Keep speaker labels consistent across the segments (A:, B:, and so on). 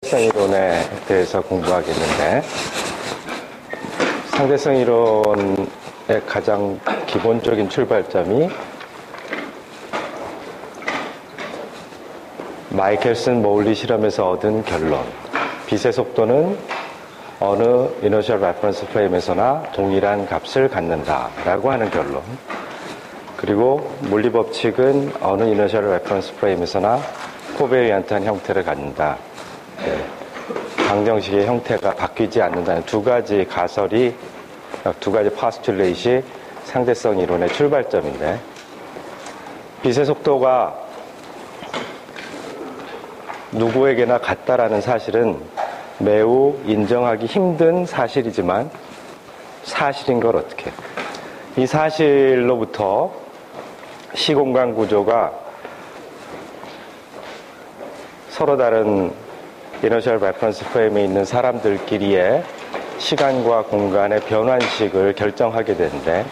A: 상대성 이론에 대해서 공부하겠는데, 상대성 이론의 가장 기본적인 출발점이 마이켈슨 모울리 실험에서 얻은 결론, 빛의 속도는 어느 이너셜 레퍼런스 프레임에서나 동일한 값을 갖는다 라고 하는 결론, 그리고 물리법칙은 어느 이너셜 레퍼런스 프레임에서나 코베리언트한 형태를 갖는다, 방정식의 형태가 바뀌지 않는다는 두 가지 가설이, 두 가지 파스툴레이트이 상대성 이론의 출발점인데, 빛의 속도가 누구에게나 같다라는 사실은 매우 인정하기 힘든 사실이지만 사실인 걸 어떻게, 이 사실로부터 시공간 구조가 서로 다른 이너셜 레퍼런스 프레임에 있는 사람들끼리의 시간과 공간의 변환식을 결정하게 되는데,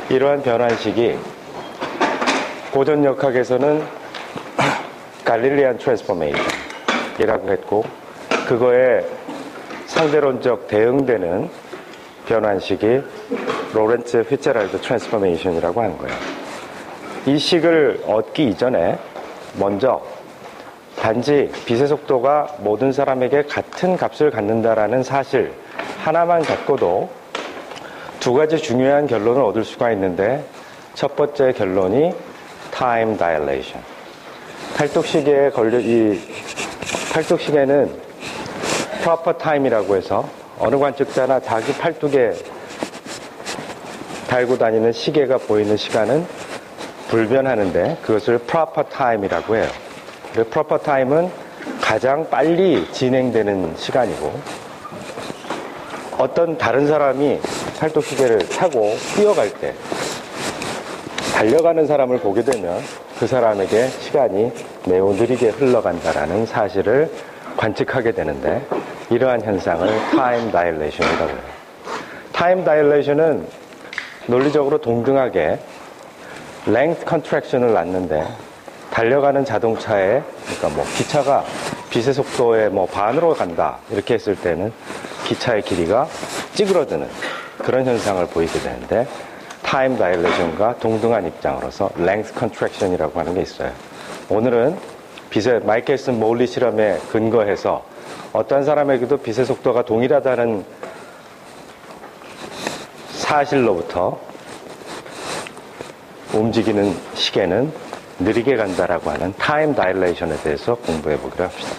A: 이러한 변환식이 고전역학에서는 갈릴리안 트랜스포메이션이라고 했고, 그거에 상대론적 대응되는 변환식이 로렌츠 피츠제랄드 트랜스포메이션이라고 하는 거예요. 이 식을 얻기 이전에 먼저 단지 빛의 속도가 모든 사람에게 같은 값을 갖는다라는 사실 하나만 갖고도 두 가지 중요한 결론을 얻을 수가 있는데, 첫 번째 결론이 time dilation. 이 팔뚝시계는 proper time이라고 해서 어느 관측자나 자기 팔뚝에 달고 다니는 시계가 보이는 시간은 불변하는데, 그것을 proper time이라고 해요. proper time은 가장 빨리 진행되는 시간이고, 어떤 다른 사람이 팔뚝시계를 타고 뛰어갈 때 달려가는 사람을 보게 되면 그 사람에게 시간이 매우 느리게 흘러간다라는 사실을 관측하게 되는데, 이러한 현상을 time dilation이라고 해요. time dilation은 논리적으로 동등하게 length contraction을 낳는데, 달려가는 자동차에, 그러니까 뭐 기차가 빛의 속도의 뭐 반으로 간다 이렇게 했을 때는 기차의 길이가 찌그러드는 그런 현상을 보이게 되는데, time dilation과 동등한 입장으로서 length contraction이라고 하는 게 있어요. 오늘은 마이켈슨 모울리 실험에 근거해서 어떤 사람에게도 빛의 속도가 동일하다는 사실로부터 움직이는 시계는 느리게 간다라고 하는 time dilation에 대해서 공부해 보기로 합시다.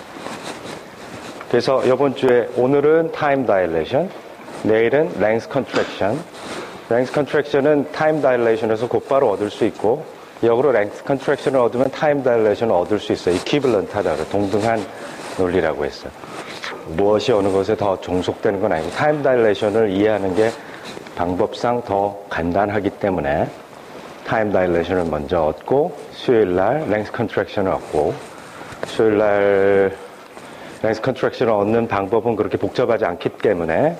A: 그래서 이번 주에 오늘은 time dilation, 내일은 length contraction. length contraction은 time dilation에서 곧바로 얻을 수 있고, 역으로 length contraction을 얻으면 time dilation을 얻을 수 있어요. equivalent하다, 동등한 논리라고 했어요. 무엇이 어느 것에 더 종속되는 건 아니고, time dilation을 이해하는 게 방법상 더 간단하기 때문에 time dilation을 먼저 얻고, 수요일날 length contraction을 얻고, 수요일날 length contraction을 얻는 방법은 그렇게 복잡하지 않기 때문에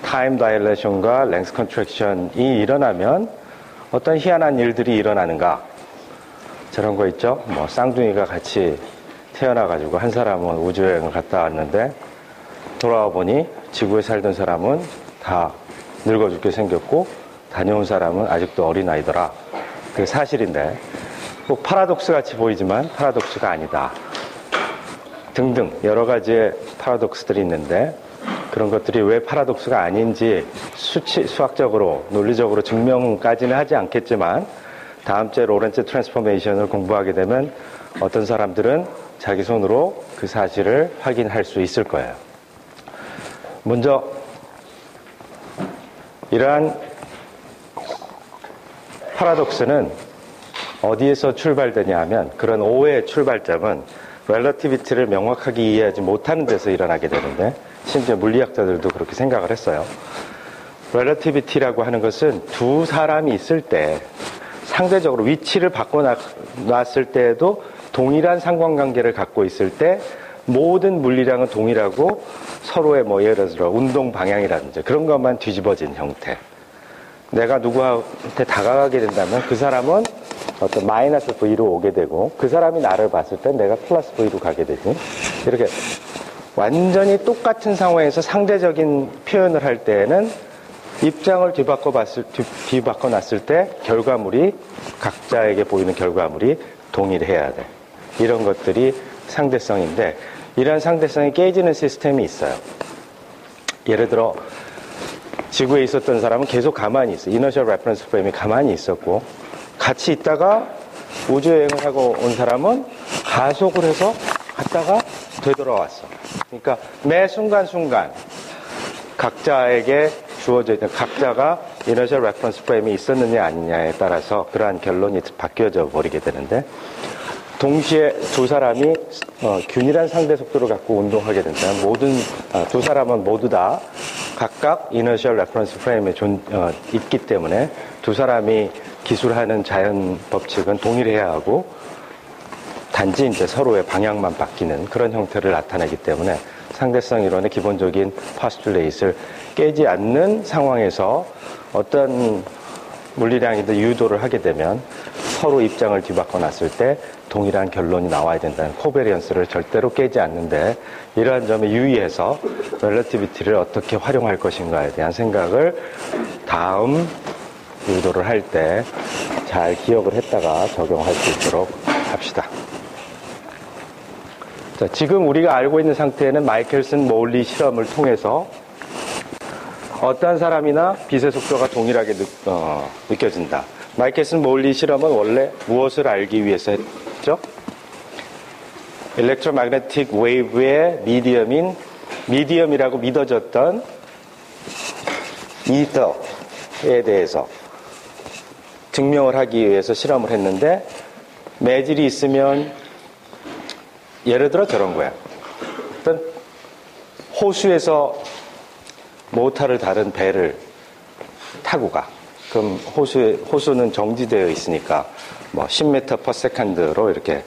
A: time dilation과 length contraction이 일어나면 어떤 희한한 일들이 일어나는가, 저런 거 있죠. 뭐 쌍둥이가 같이 태어나가지고 한 사람은 우주여행을 갔다 왔는데 돌아와 보니 지구에 살던 사람은 다 늙어 죽게 생겼고 다녀온 사람은 아직도 어린아이더라. 그게 사실인데, 뭐 파라독스 같이 보이지만 파라독스가 아니다 등등 여러 가지의 파라독스들이 있는데, 그런 것들이 왜 파라독스가 아닌지 수학적으로 논리적으로 증명까지는 하지 않겠지만, 다음 주에 로렌츠 트랜스포메이션을 공부하게 되면 어떤 사람들은 자기 손으로 그 사실을 확인할 수 있을 거예요. 먼저 이러한 파라독스는 어디에서 출발되냐 하면, 그런 오해의 출발점은 렐러티비티를 명확하게 이해하지 못하는 데서 일어나게 되는데, 심지어 물리학자들도 그렇게 생각을 했어요. 렐러티비티라고 하는 것은 두 사람이 있을 때 상대적으로 위치를 바꿔놨을 때에도 동일한 상관관계를 갖고 있을 때 모든 물리량은 동일하고 서로의 뭐 예를 들어 운동 방향이라든지 그런 것만 뒤집어진 형태. 내가 누구한테 다가가게 된다면 그 사람은 어떤 마이너스 V로 오게 되고, 그 사람이 나를 봤을 때 내가 플러스 V로 가게 되지. 이렇게 완전히 똑같은 상황에서 상대적인 표현을 할 때에는 입장을 뒤바꿔 놨을 때 결과물이 각자에게 보이는 결과물이 동일해야 돼. 이런 것들이 상대성인데 이러한 상대성이 깨지는 시스템이 있어요. 예를 들어 지구에 있었던 사람은 계속 가만히 있어. 이너셜 레퍼런스 프레임이 가만히 있었고 같이 있다가 우주여행을 하고 온 사람은 가속을 해서 갔다가 되돌아왔어. 그러니까 매 순간순간 각자에게 주어져 있는 각자가 이너셜 레퍼런스 프레임이 있었느냐 아니냐에 따라서 그러한 결론이 바뀌어져 버리게 되는데 동시에 두 사람이 균일한 상대 속도를 갖고 운동하게 된다면 두 사람은 모두 다 각각 이너셜 레퍼런스 프레임에 있기 때문에 두 사람이 기술하는 자연 법칙은 동일해야 하고 단지 이제 서로의 방향만 바뀌는 그런 형태를 나타내기 때문에 상대성 이론의 기본적인 파스툴레이트를 깨지 않는 상황에서 어떤 물리량이든 유도를 하게 되면 서로 입장을 뒤바꿔 놨을 때 동일한 결론이 나와야 된다는 코베리언스를 절대로 깨지 않는데 이러한 점에 유의해서 렐러티비티를 어떻게 활용할 것인가에 대한 생각을 다음 유도를 할 때 잘 기억을 했다가 적용할 수 있도록 합시다. 자, 지금 우리가 알고 있는 상태에는 마이켈슨 모울리 실험을 통해서 어떠한 사람이나 빛의 속도가 동일하게 느껴진다. 마이켈슨 모울리 실험은 원래 무엇을 알기 위해서 했죠? 일렉트로매그네틱 웨이브의 미디엄이라고 믿어졌던 이더에 대해서 증명을 하기 위해서 실험을 했는데 매질이 있으면 예를 들어 저런 거야. 어떤 호수에서 모터를 다른 배를 타고 가. 그럼 호수는 정지되어 있으니까 뭐 10m per second로 이렇게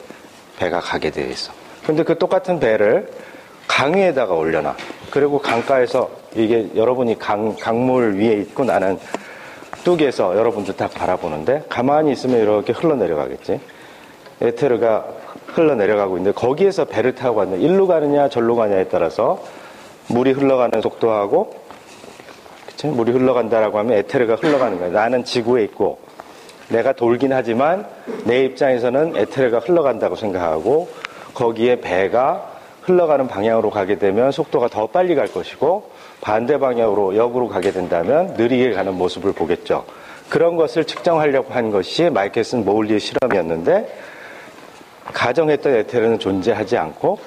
A: 배가 가게 되어 있어. 근데 그 똑같은 배를 강 위에다가 올려놔. 그리고 강가에서 이게 여러분이 강물 위에 있고 나는 뚝에서 여러분들 딱 바라보는데 가만히 있으면 이렇게 흘러내려가겠지. 에테르가 흘러내려가고 있는데 거기에서 배를 타고 갔는데 일로 가느냐 절로 가냐에 따라서 물이 흘러가는 속도하고 그치? 물이 흘러간다라고 하면 에테르가 흘러가는 거야. 나는 지구에 있고 내가 돌긴 하지만 내 입장에서는 에테르가 흘러간다고 생각하고 거기에 배가 흘러가는 방향으로 가게 되면 속도가 더 빨리 갈 것이고 반대 방향으로 역으로 가게 된다면 느리게 가는 모습을 보겠죠. 그런 것을 측정하려고 한 것이 마이켈슨 모울리의 실험이었는데 가정했던 에테르는 존재하지 않고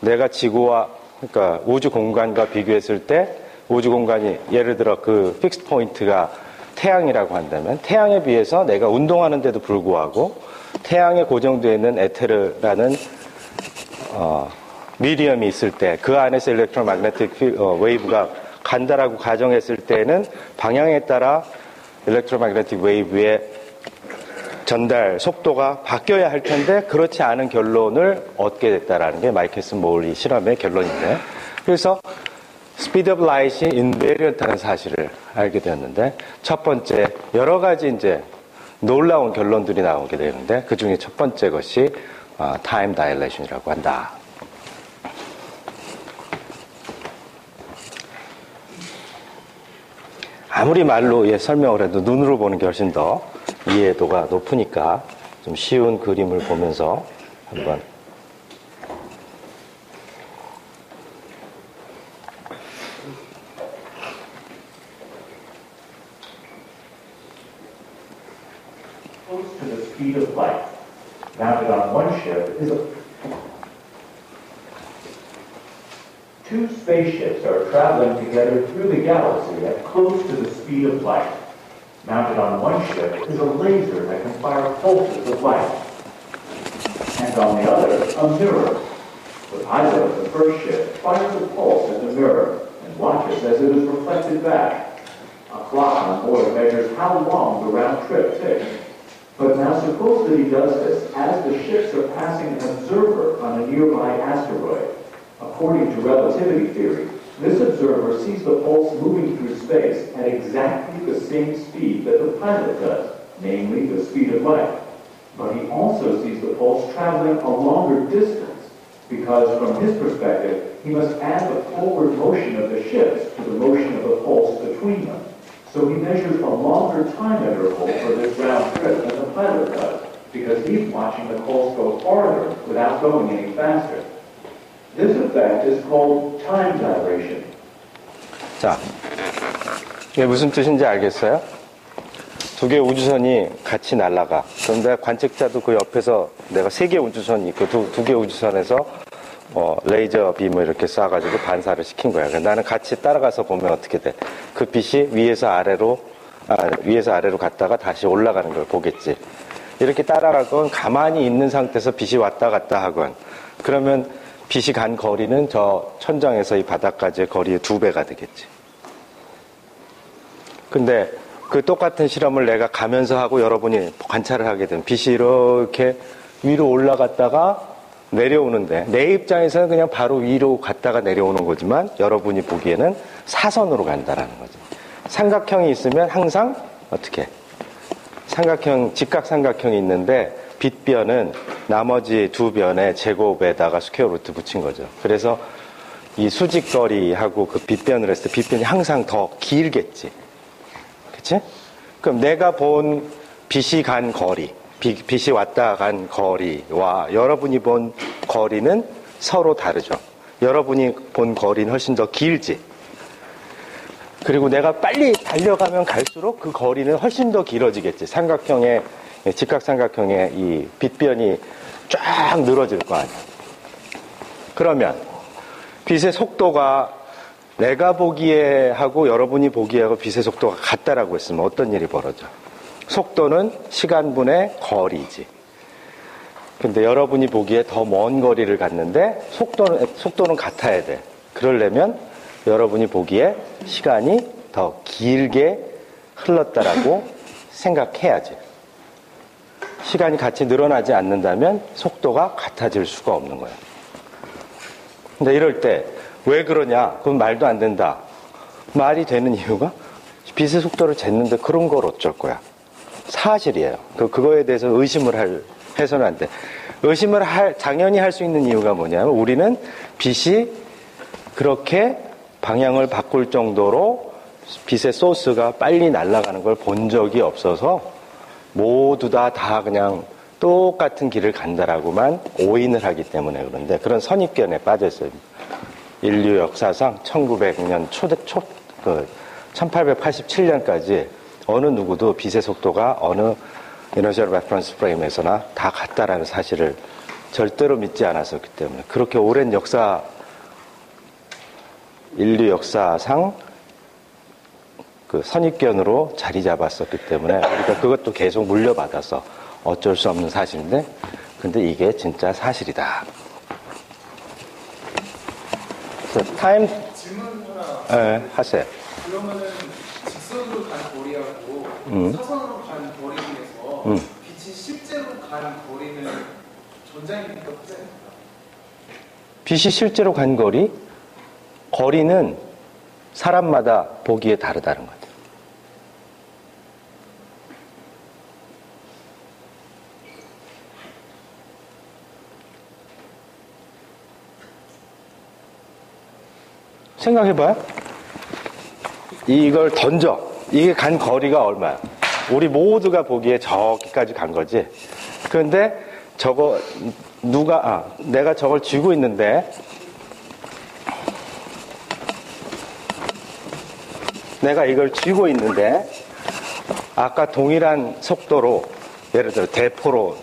A: 내가 지구와 그러니까 우주 공간과 비교했을 때 우주 공간이 예를 들어 그 픽스 포인트가 태양이라고 한다면 태양에 비해서 내가 운동하는데도 불구하고 태양에 고정되어 있는 에테르라는 미디엄이 있을 때 그 안에서 일렉트로매그네틱 웨이브가 간다라고 가정했을 때는 방향에 따라 일렉트로매그네틱 웨이브의 전달 속도가 바뀌어야 할 텐데 그렇지 않은 결론을 얻게 됐다라는 게 마이켈슨 모울리 실험의 결론인데 그래서 스피드 오브 라이트이 인베리언트라는 사실을 알게 되었는데 첫 번째 여러 가지 이제 놀라운 결론들이 나오게 되는데 그 중에 첫 번째 것이 타임 다일레이션이라고 한다. 아무리 말로 설명을 해도 눈으로 보는 게 훨씬 더 이해도가 높으니까 좀 쉬운 그림을 보면서 한번
B: close to the speed of light. Mounted on one ship is two spaceships are traveling together through the galaxy at close to the speed of light. Mounted on one ship is a laser that can fire pulses of light. And on the other, a mirror. The pilot of the first ship fires a pulse at the mirror and watches as it is reflected back. A clock on board measures how long the round trip takes. But now suppose that he does this as the ships are passing an observer on a nearby asteroid. According to relativity theory, this observer sees the pulse moving through space at exactly the same speed that the pilot does, namely the speed of light. But he also sees the pulse traveling a longer distance, because from his perspective, he must add the forward motion of the ships to the motion of the pulse between them. So he measures a longer time interval for this round trip than the pilot does, because he's watching the pulse go farther without going any faster. This effect is called time dilation.
A: 자, 이게 무슨 뜻인지 알겠어요? 두 개의 우주선이 같이 날아가. 그런데 관측자도 그 옆에서 내가 세 개의 우주선이 있고 두 개의 우주선에서 레이저 빔을 이렇게 쏴가지고 반사를 시킨 거야. 나는 같이 따라가서 보면 어떻게 돼? 그 빛이 위에서 아래로 갔다가 다시 올라가는 걸 보겠지. 이렇게 따라가건 가만히 있는 상태에서 빛이 왔다 갔다 하건 그러면 빛이 간 거리는 저 천장에서 이 바닥까지의 거리의 2배가 되겠지. 근데 그 똑같은 실험을 내가 가면서 하고 여러분이 관찰을 하게 되면 빛이 이렇게 위로 올라갔다가 내려오는데 내 입장에서는 그냥 바로 위로 갔다가 내려오는 거지만 여러분이 보기에는 사선으로 간다라는 거지. 삼각형이 있으면 항상 어떻게? 직각삼각형이 있는데 빗변은 나머지 두 변의 제곱에다가 스퀘어 루트 붙인 거죠. 그래서 이 수직거리하고 그 빗변을 했을 때 빗변이 항상 더 길겠지. 그치? 그럼 내가 본 빛이 간 거리, 빛이 왔다 간 거리와 여러분이 본 거리는 서로 다르죠. 여러분이 본 거리는 훨씬 더 길지. 그리고 내가 빨리 달려가면 갈수록 그 거리는 훨씬 더 길어지겠지. 직각삼각형의 이 빗변이 쫙 늘어질 거 아니야. 그러면 빛의 속도가 내가 보기에 하고 여러분이 보기에 하고 빛의 속도가 같다라고 했으면 어떤 일이 벌어져? 속도는 시간분의 거리지. 근데 여러분이 보기에 더 먼 거리를 갔는데 속도는 같아야 돼. 그러려면 여러분이 보기에 시간이 더 길게 흘렀다라고 생각해야지. 시간이 같이 늘어나지 않는다면 속도가 같아질 수가 없는 거야. 근데 이럴 때 왜 그러냐? 그건 말도 안 된다. 말이 되는 이유가 빛의 속도를 쟀는데 그런 걸 어쩔 거야. 사실이에요. 그거에 대해서 의심을 해서는 안 돼. 당연히 할 수 있는 이유가 뭐냐면 우리는 빛이 그렇게 방향을 바꿀 정도로 빛의 소스가 빨리 날아가는 걸 본 적이 없어서 모두 다 그냥 똑같은 길을 간다라고만 오인을 하기 때문에 그런데 그런 선입견에 빠져 있어요. 인류 역사상 1900년 1887년까지 어느 누구도 빛의 속도가 어느 이너셜 레퍼런스 프레임에서나 다 같다라는 사실을 절대로 믿지 않았었기 때문에 그렇게 오랜 인류 역사상 그 선입견으로 자리 잡았었기 때문에 우리가 그것도 계속 물려받아서 어쩔 수 없는 사실인데 근데 이게 진짜 사실이다.
C: 질문 하나.
A: 하세요.
C: 그러면은 직선으로 간 거리하고 사선으로 간 거리 중에서 빛이 실제로 간 거리는 전자입니까? 후자입니까?
A: 빛이 실제로 간 거리는 사람마다 보기에 다르다는 거죠. 생각해봐요. 이걸 던져. 이게 간 거리가 얼마야? 우리 모두가 보기에 저기까지 간 거지. 그런데 내가 저걸 쥐고 있는데, 내가 이걸 쥐고 있는데, 아까 동일한 속도로, 예를 들어 대포로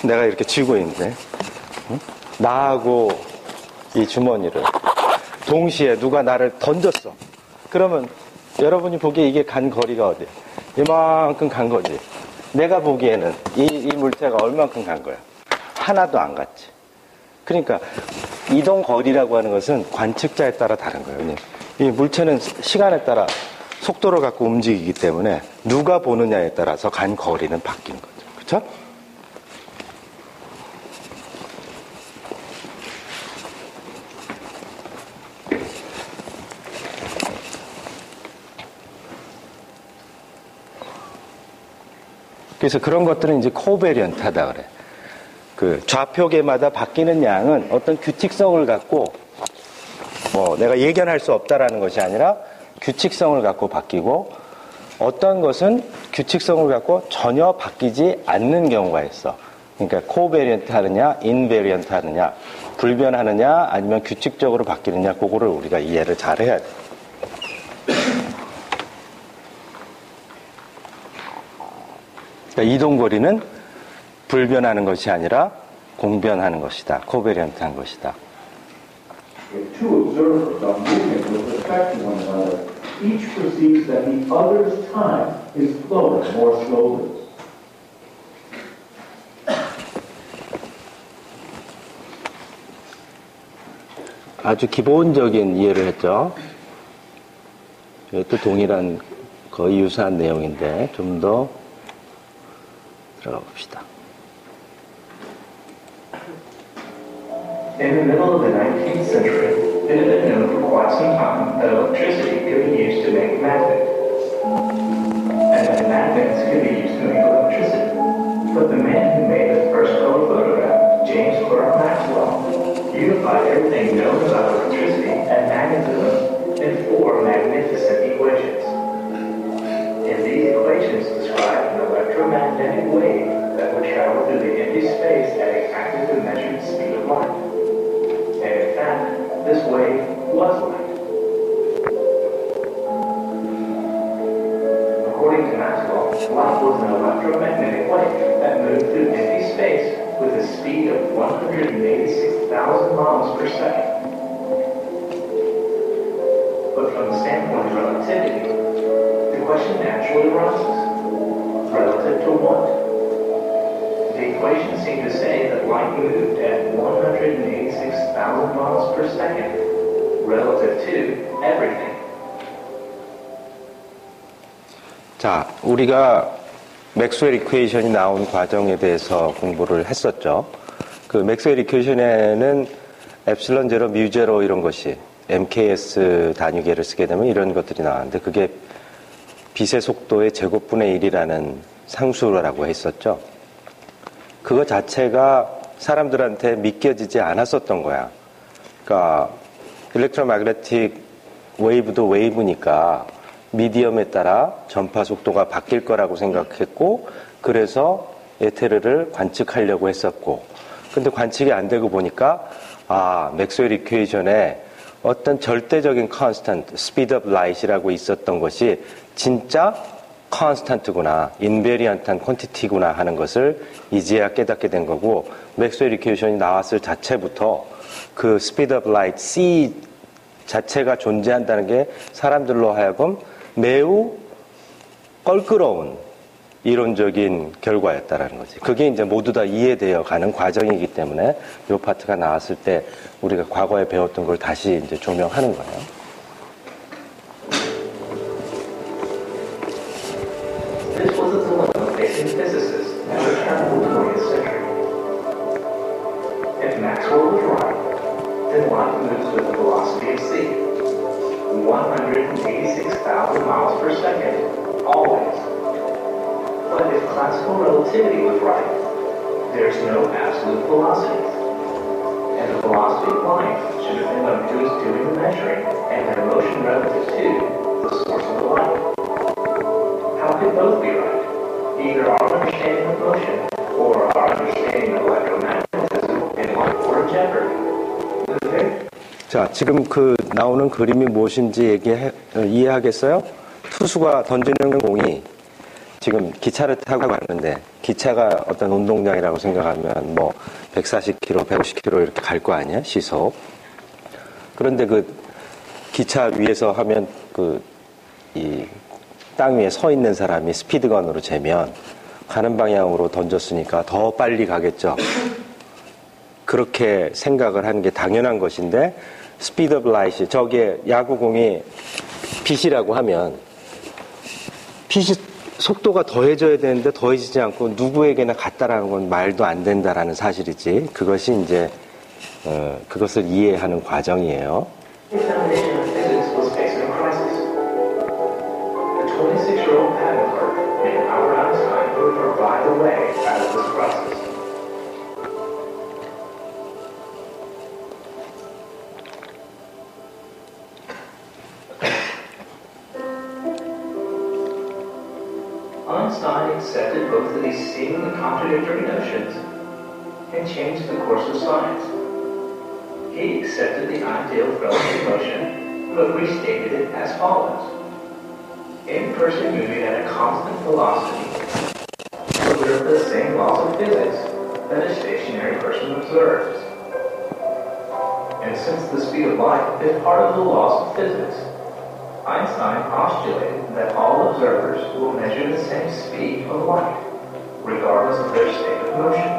A: 내가 이렇게 쥐고 있는데, 나하고 이 주머니를 동시에 누가 나를 던졌어. 그러면 여러분이 보기에 이게 간 거리가 어디야? 이만큼 간 거지. 내가 보기에는 이 물체가 얼만큼 간 거야? 하나도 안 갔지. 그러니까 이동 거리라고 하는 것은 관측자에 따라 다른 거예요. 이 물체는 시간에 따라 속도를 갖고 움직이기 때문에 누가 보느냐에 따라서 간 거리는 바뀌는 거죠. 그렇죠? 그래서 그런 것들은 이제 코베리언트하다 그래. 그 좌표계마다 바뀌는 양은 어떤 규칙성을 갖고 내가 예견할 수 없다라는 것이 아니라 규칙성을 갖고 바뀌고 어떤 것은 규칙성을 갖고 전혀 바뀌지 않는 경우가 있어. 그러니까 코베리언트 하느냐, 인베리언트 하느냐, 불변하느냐, 아니면 규칙적으로 바뀌느냐, 그거를 우리가 이해를 잘 해야 돼. 그러니까 이동거리는 불변하는 것이 아니라 공변하는 것이다. 코베리언트한 것이다.
B: If two observers are moving with respect to one another, each perceives that the other's time is flowing more slowly.
A: 아주 기본적인 이해를 했죠. 또 동일한 거의 유사한 내용인데 좀 더 들어가 봅시다.
D: In the middle of the 19th century, it had been known for quite some time that electricity could be used to make magnets, and that magnets could be used to make electricity. But the man who made the first color photograph, James Clerk Maxwell, unified everything known about electricity and magnetism in four magnificent equations. And these equations describe an electromagnetic wave that would travel through the empty space at a active and measured speed of light. And in fact, this wave was light. According to Maxwell, light was an electromagnetic wave that moved through empty space with a speed of 186,000 miles per second. But from the standpoint of relativity, the question naturally arises, relative to what? The equations seem to say that light moved at 186,000 miles per second, relative to everything.
A: 자, 우리가 맥스웰 이퀘이션이 나온 과정에 대해서 공부를 했었죠. 그 맥스웰 이퀘이션에는 엡실론 제로, 뮤 제로 이런 것이 MKS 단위계를 쓰게 되면 이런 것들이 나왔는데 그게 빛의 속도의 제곱분의 1이라는 상수라고 했었죠. 그거 자체가 사람들한테 믿겨지지 않았었던 거야. 그러니까 일렉트로매그네틱 웨이브도 웨이브니까 미디엄에 따라 전파 속도가 바뀔 거라고 생각했고 그래서 에테르를 관측하려고 했었고 근데 관측이 안 되고 보니까 맥스웰 이퀘이션에 어떤 절대적인 컨스턴트, 스피드 오브 라이트이라고 있었던 것이 진짜 컨스턴트구나, 인베리언트한 퀀티티구나 하는 것을 이제야 깨닫게 된 거고 맥스웰 이퀘이션이 나왔을 자체부터 그 스피드 오브 라이트, C 자체가 존재한다는 게 사람들로 하여금 매우 껄끄러운 이론적인 결과였다라는 거지. 그게 이제 모두 다 이해되어 가는 과정이기 때문에 이 파트가 나왔을 때 우리가 과거에 배웠던 걸 다시 이제 조명하는 거예요.
D: This was a dilemma facing physicists at the turn of the 20th century. If Maxwell was right, then light moves with the velocity of c, 186,000 miles per second, always. But if classical relativity was right, there's no absolute velocities. And the velocity of light should depend on who is doing the measuring and their motion relative to the source of the light. How could both be right? Either our understanding of motion or our understanding of electromagnetism in light or jeopardy.
A: 자, 지금 그 나오는 그림이 무엇인지 이해하겠어요? 투수가 던지는 공이 지금 기차를 타고 가는데 기차가 어떤 운동장이라고 생각하면 뭐 140km, 150km 이렇게 갈 거 아니야? 시속. 그런데 그 기차 위에서 하면 이 땅 위에 서 있는 사람이 스피드건으로 재면 가는 방향으로 던졌으니까 더 빨리 가겠죠. 그렇게 생각을 하는 게 당연한 것인데 스피드 오브 라이트, 저기에 야구공이 빛이라고 하면 빛이 속도가 더해져야 되는데 더해지지 않고 누구에게나 같다라는 건 말도 안 된다라는 사실이지. 그것이 이제 그것을 이해하는 과정이에요.
D: Examination of physics was facing a crisis. The 26-year-old patent clerk named Albert Einstein would provide the way out of this crisis. Einstein accepted both of these seemingly contradictory notions and changed the course of science. He accepted the idea of relative motion, but restated it as follows. Any person moving at a constant velocity observes the same laws of physics that a stationary person observes. And since the speed of light is part of the laws of physics, Einstein postulated that all observers will measure the same speed of light, regardless of their state of motion.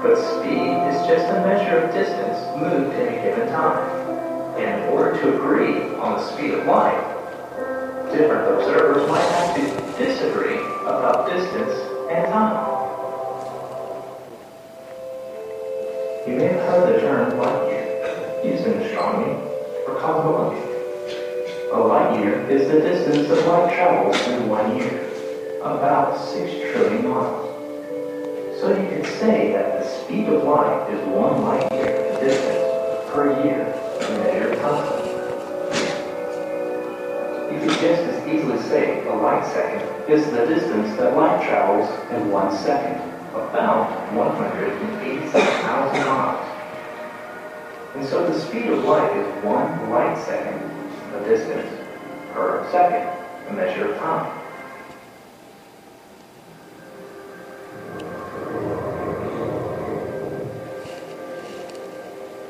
D: But speed is just a measure of distance moved in a given time. And in order to agree on the speed of light, different observers might have to disagree about distance and time. You may have heard the term light year used in astronomy or cosmology. A light year is the distance that light travels in 1 year, about 6 trillion miles. So you could say that the speed of light is 1 light year distance per year in measured time. You could just as easily say a light second is the distance that light travels in 1 second, about 187,000 miles. And so the speed of light is 1 light second, the distance, per second, a measure of time.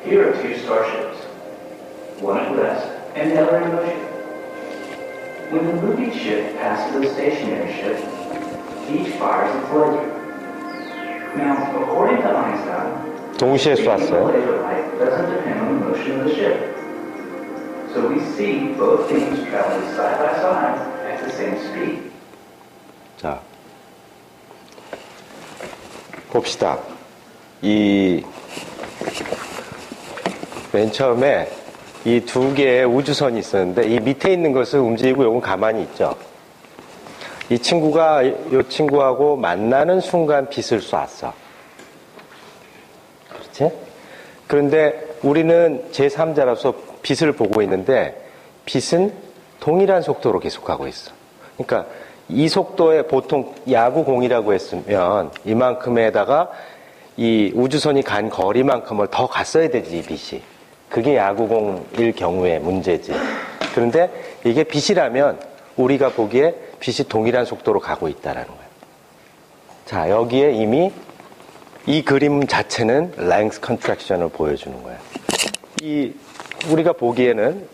D: Here are 2 starships, one at rest and the other in motion. When the moving ship passes a stationary ship, each fires its laser. Now, according to Einstein,
A: 동시에
D: the speed of
A: 쐈어요.
D: laser light doesn't depend on the motion of the ship. So we see both beams traveling side by side at the same speed.
A: 자, 봅시다. 이 맨 처음에 이 2개의 우주선이 있었는데 이 밑에 있는 것을 움직이고 요건 가만히 있죠. 이 친구가 이 친구하고 만나는 순간 빛을 쐈어. 그렇지? 그런데 우리는 제3자로서 빛을 보고 있는데 빛은 동일한 속도로 계속가고 있어. 그러니까 이 속도에 보통 야구공이라고 했으면 이만큼에다가 이 우주선이 간 거리만큼을 더 갔어야 되지, 이 빛이. 그게 야구공일 경우의 문제지. 그런데 이게 빛이라면 우리가 보기에 빛이 동일한 속도로 가고 있다는 거예요. 자, 여기에 이미 이 그림 자체는 length contraction을 보여주는 거예요. 우리가 보기에는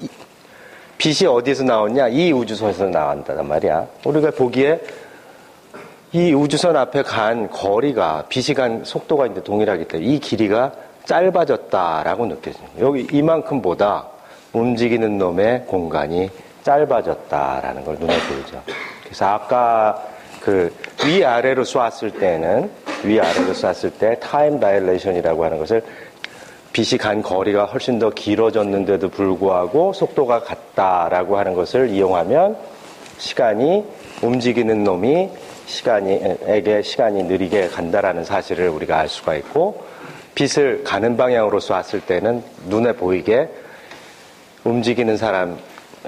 A: 빛이 어디서 나왔냐? 이 우주선에서 나온단 말이야. 우리가 보기에 이 우주선 앞에 간 거리가, 빛이 간 속도가 이제 동일하기 때문에 이 길이가 짧아졌다라고 느껴지는 거예요. 여기 이만큼보다 움직이는 놈의 공간이 짧아졌다라는 걸 눈에 보이죠. 그래서 아까 그 위아래로 쐈을 때는, 위아래로 쐈을 때 타임 다일레이션이라고 하는 것을 빛이 간 거리가 훨씬 더 길어졌는데도 불구하고 속도가 같다라고 하는 것을 이용하면 시간이, 움직이는 놈이 시간이 느리게 간다라는 사실을 우리가 알 수가 있고, 빛을 가는 방향으로 쐈을 때는 눈에 보이게 움직이는 사람에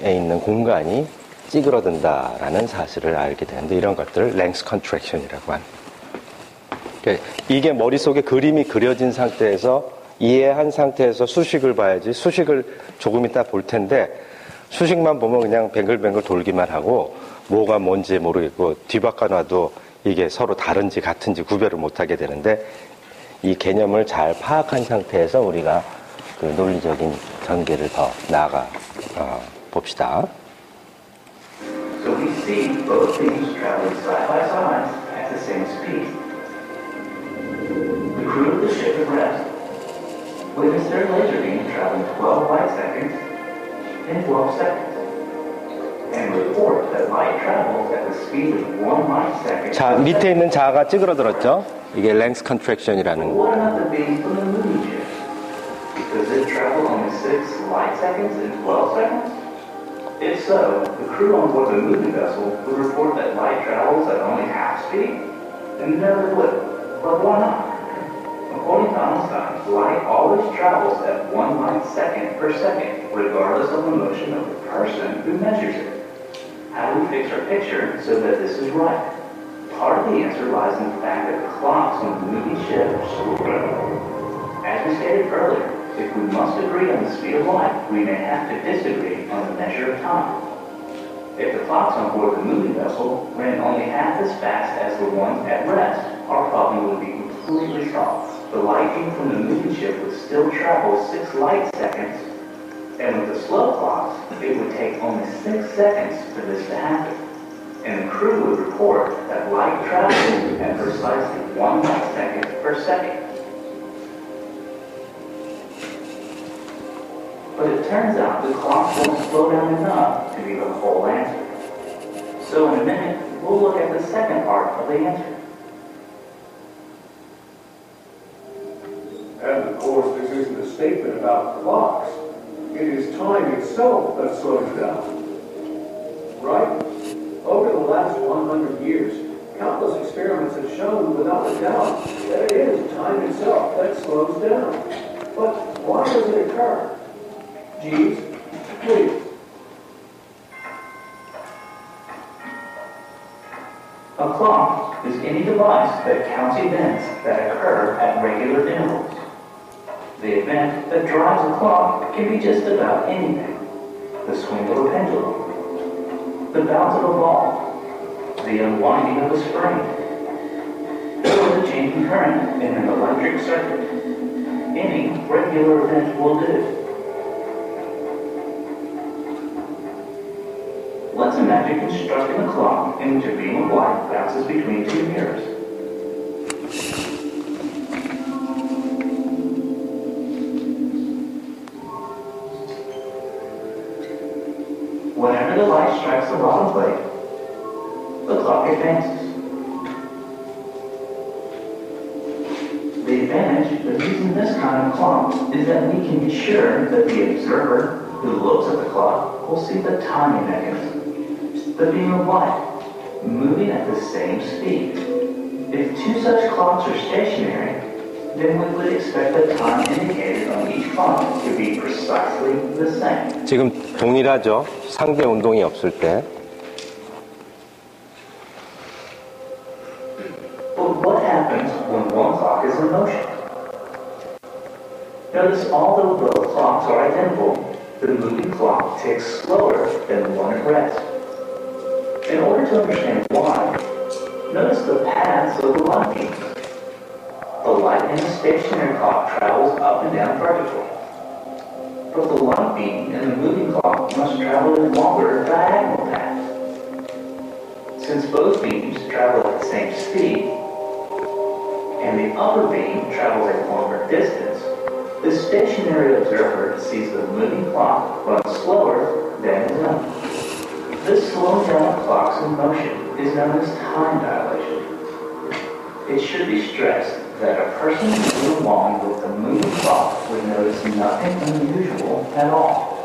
A: 있는 공간이 찌그러든다라는 사실을 알게 되는데, 이런 것들을 length contraction이라고 합니다. 이게 머릿속에 그림이 그려진 상태에서, 이해한 상태에서 수식을 봐야지, 수식을 조금 이따 볼 텐데 수식만 보면 그냥 뱅글뱅글 돌기만 하고 뭐가 뭔지 모르겠고 뒤바꿔 놔도 이게 서로 다른지 같은지 구별을 못하게 되는데, 이 개념을 잘 파악한 상태에서 우리가 그 논리적인 전개를 더 나아가 봅시다.
D: So we see both beams traveling side by side at the same speed. The crew of the ship at rest witness their laser beam traveling 12 light seconds in 12 seconds, and report that light travels at the speed of 1 light second.
A: 자, 밑에 있는 자가 찌그러들었죠? 이게 length contraction이라는 거.
D: What about the beam from the moving ship? Does it travel only 6 light seconds in 12 seconds? If so, the crew on board the moving vessel would report that light travels at only half speed? And never would. But why not? According to Einstein, light always travels at 1 light second per second, regardless of the motion of the person who measures it. How do we fix our picture so that this is right? Part of the answer lies in the fact that the clocks on the moving ship are slow. As we stated earlier, if we must agree on the speed of light, we may have to disagree on the measure of time. If the clocks on board the moving vessel ran only half as fast as the ones at rest, our problem would be completely solved. The light beam from the moving ship would still travel 6 light seconds, and with the slow clocks, it would take only 6 seconds for this to happen. And the crew would report that light traveled at precisely 1 light second per second. But it turns out the clocks won't slow down enough to be the whole answer. So in a minute, we'll look at the second part of the answer.
E: And of course, this isn't a statement about clocks. It is time itself that slows down. Right? Over the last 100 years, countless experiments have shown without a doubt that it is time itself that slows down. But why does it occur? Jeeves, please.
D: A clock is any device that counts events that occur at regular intervals. The event that drives a clock can be just about anything. The swing of a pendulum, the bounce of a ball, the unwinding of a spring, or the changing current in an electric circuit. Any regular event will do. Let's imagine constructing a clock in which a beam of light bounces between two mirrors. Whenever the light strikes the bottom plate, the clock advances. The advantage of using this kind of clock is that we can be sure that the observer who looks at the clock will see the timing mechanism, the beam of light, moving at the same speed. If two such clocks are stationary, then we would expect the time indicated on each clock to be precisely the same.
A: 지금 동일하죠. 상대 운동이 없을 때.
D: But what happens when one clock is in motion? Notice although both clocks are identical, the moving clock ticks slower than the one at rest. In order to understand why, notice the paths of the light beams. The light in the stationary clock travels up and down vertically. But the light beam in the moving clock must travel in longer diagonal paths. Since both beams travel at the same speed, and the upper beam travels a longer distance, the stationary observer sees the moving clock run slower than his own. This slowing down of clocks in motion is known as time dilation. It should be stressed that a person moving along with the moving clock would notice nothing unusual at all.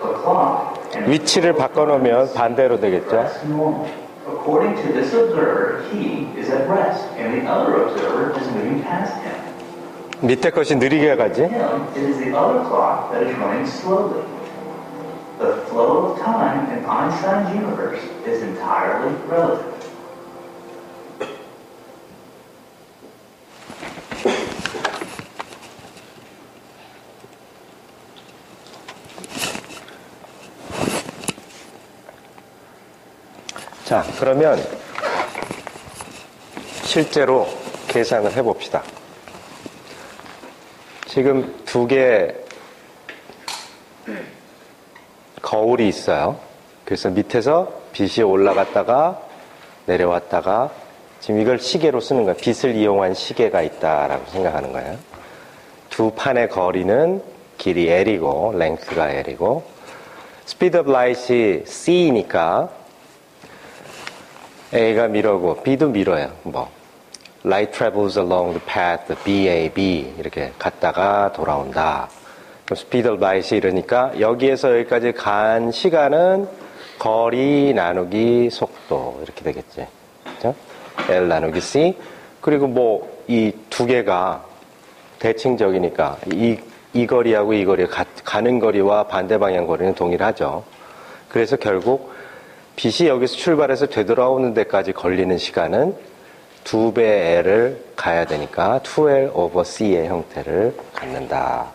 D: The clock and
A: 위치를 바꿔놓으면 반대로 되겠죠.
D: rest normal. According to this observer, he is at rest, and the other observer is moving past him.
A: 밑에 것이 느리게 가지.
D: Him, it is the other clock that is running slowly. The flow of time in Einstein's universe is entirely relative.
A: 자, 그러면 실제로 계산을 해봅시다. 지금 두 개 거울이 있어요. 그래서 밑에서 빛이 올라갔다가 내려왔다가 지금 이걸 시계로 쓰는 거예요. 빛을 이용한 시계가 있다라고 생각하는 거예요. 두 판의 거리는 길이 L이고 length가 L이고 speed of light이 C니까 A가 미러고 B도 미러예요. 뭐 light travels along the path BAB 이렇게 갔다가 돌아온다. speed of light이 이러니까 여기에서 여기까지 간 시간은 거리 나누기 속도 이렇게 되겠지. 그렇죠? L 나누기 C. 그리고 뭐 이 두 개가 대칭적이니까 이 거리하고 이 거리 가는 거리와 반대 방향 거리는 동일하죠. 그래서 결국 빛이 여기서 출발해서 되돌아오는 데까지 걸리는 시간은 2배 L을 가야 되니까 2L over C의 형태를 갖는다.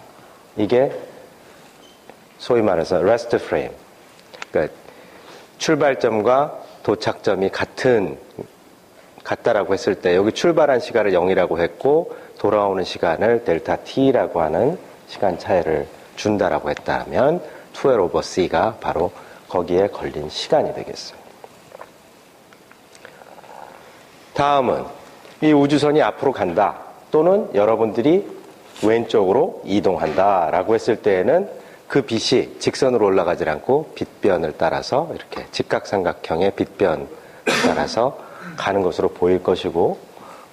A: 이게 소위 말해서 rest frame. 그러니까 출발점과 도착점이 같다라고 했을 때 여기 출발한 시간을 0이라고 했고 돌아오는 시간을 델타 T라고 하는 시간 차이를 준다라고 했다면 2L over C가 바로 거기에 걸린 시간이 되겠어요. 다음은 이 우주선이 앞으로 간다 또는 여러분들이 왼쪽으로 이동한다 라고 했을 때에는 그 빛이 직선으로 올라가지 않고 빛변을 따라서 이렇게 직각삼각형의 빛변을 따라서 가는 것으로 보일 것이고,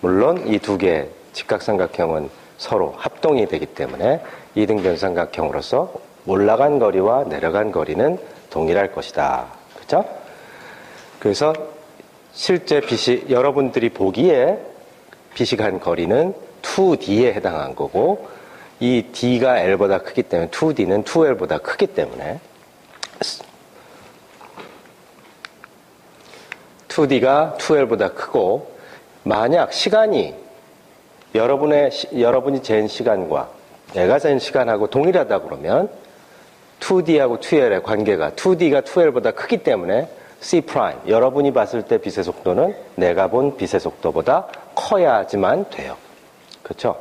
A: 물론 이 두 개의 직각삼각형은 서로 합동이 되기 때문에 이등변삼각형으로서 올라간 거리와 내려간 거리는 동일할 것이다. 그렇죠? 그래서 실제 빛이 여러분들이 보기에 빛이 간 거리는 2D에 해당한 거고, 이 D가 L보다 크기 때문에 2D는 2L보다 크기 때문에 2D가 2L보다 크고, 만약 시간이 여러분이 잰 시간과 내가 잰 시간하고 동일하다 그러면 2D하고 2L의 관계가 2D가 2L보다 크기 때문에 C', 여러분이 봤을 때 빛의 속도는 내가 본 빛의 속도보다 커야지만 돼요. 그렇죠?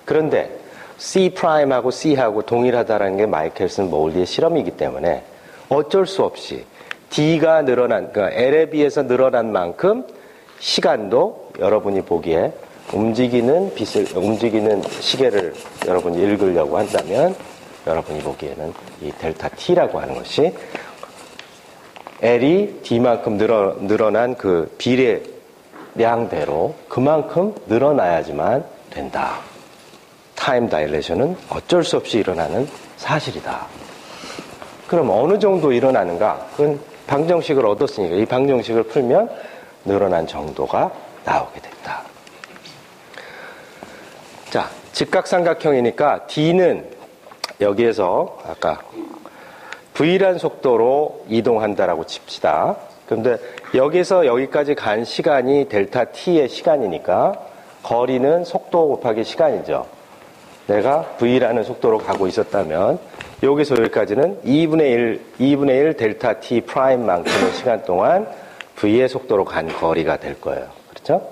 A: 그런데 C'하고 C하고 동일하다는 게 마이켈슨 모울리의 실험이기 때문에 어쩔 수 없이 D가 늘어난, 그러니까 L에 비해서 늘어난 만큼 시간도 여러분이 보기에 움직이는 시계를 여러분이 읽으려고 한다면 여러분이 보기에는 이 델타 T라고 하는 것이 L이 D만큼 늘어난 그 비례량대로 그만큼 늘어나야지만 된다. 타임 다일레이션은 어쩔 수 없이 일어나는 사실이다. 그럼 어느 정도 일어나는가? 그건 방정식을 얻었으니까 이 방정식을 풀면 늘어난 정도가 나오게 된다. 자, 직각삼각형이니까 D는 여기에서 아까 V란 속도로 이동한다라고 칩시다. 그런데 여기서 여기까지 간 시간이 델타 T의 시간이니까 거리는 속도 곱하기 시간이죠. 내가 V라는 속도로 가고 있었다면 여기서 여기까지는 2분의 1 델타 T 프라임만큼의 시간 동안 V의 속도로 간 거리가 될 거예요. 그렇죠?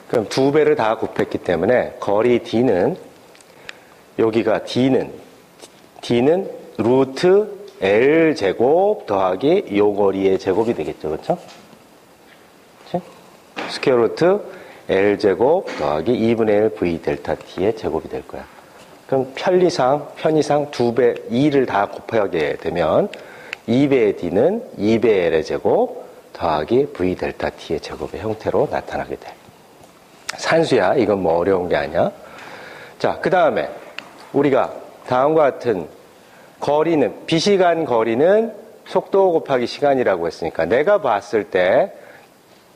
A: 그럼 2배를 다 곱했기 때문에 거리 D는 여기가 D는 루트 L 제곱 더하기 요 거리의 제곱이 되겠죠. 그렇죠? 스퀘어 루트 L 제곱 더하기 2분의 1 V 델타 T의 제곱이 될 거야. 그럼 편의상 2배 2를 다 곱하게 되면 2배의 D는 2배의 L의 제곱 더하기 V 델타 T의 제곱의 형태로 나타나게 돼. 산수야. 이건 뭐 어려운 게 아니야. 자, 그 다음에 우리가 다음과 같은 거리는, 빛이 간 거리는 속도 곱하기 시간이라고 했으니까 내가 봤을 때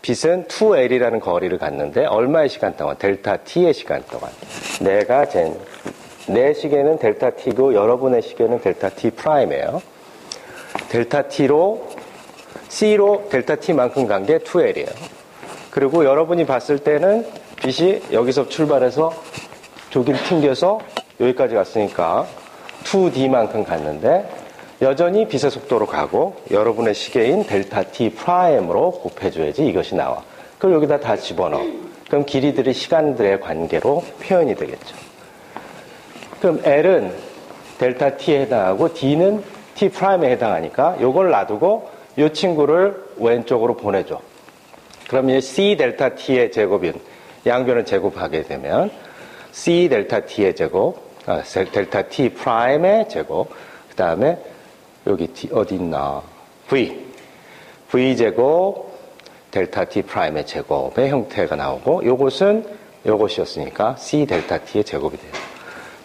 A: 빛은 2L이라는 거리를 갔는데 얼마의 시간 동안? 델타 T의 시간 동안. 내가 내 시계는 델타 T고 여러분의 시계는 델타 T 프라임이에요. 델타 T로 C로 델타 T만큼 간 게 2L이에요. 그리고 여러분이 봤을 때는 빛이 여기서 출발해서 저기를 튕겨서 여기까지 갔으니까 2D만큼 갔는데 여전히 빛의 속도로 가고 여러분의 시계인 델타 T 프라임으로 곱해줘야지 이것이 나와. 그럼 여기다 다 집어넣어. 그럼 길이들이 시간들의 관계로 표현이 되겠죠. 그럼 L은 델타 T에 해당하고 D는 T 프라임에 해당하니까 이걸 놔두고 이 친구를 왼쪽으로 보내줘. 그럼 이 C 델타 T의 제곱인 양변을 제곱하게 되면 C 델타 T의 제곱, 델타 T 프라임의 제곱, 그 다음에 여기 D 어디 있나? V 제곱 델타 T 프라임의 제곱의 형태가 나오고 요것은 요것이었으니까 C 델타 T의 제곱이 돼요.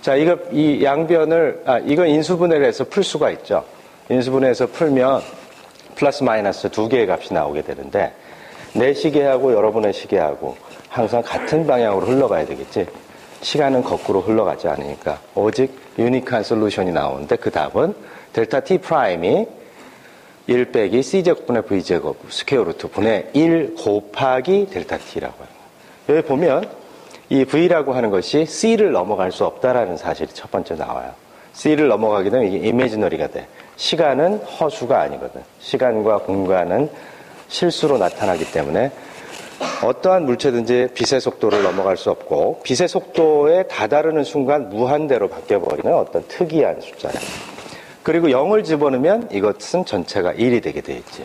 A: 자, 이 양변을 이건 인수분해를 해서 풀 수가 있죠. 인수분해해서 풀면 플러스 마이너스 두 개의 값이 나오게 되는데 내 시계하고 여러분의 시계하고 항상 같은 방향으로 흘러가야 되겠지. 시간은 거꾸로 흘러가지 않으니까. 오직 유니크한 솔루션이 나오는데 그 답은 델타 t 프라임이 1 빼기 c제곱분의 v제곱 스퀘어 루트 분의 1 곱하기 델타 t라고 해요. 여기 보면 이 v라고 하는 것이 c를 넘어갈 수 없다라는 사실이 첫 번째 나와요. c를 넘어가게 되면 이게 이미지너리가 돼. 시간은 허수가 아니거든. 시간과 공간은 실수로 나타나기 때문에 어떠한 물체든지 빛의 속도를 넘어갈 수 없고 빛의 속도에 다다르는 순간 무한대로 바뀌어버리는 어떤 특이한 숫자야. 그리고 0을 집어넣으면 이것은 전체가 1이 되게 돼 있지.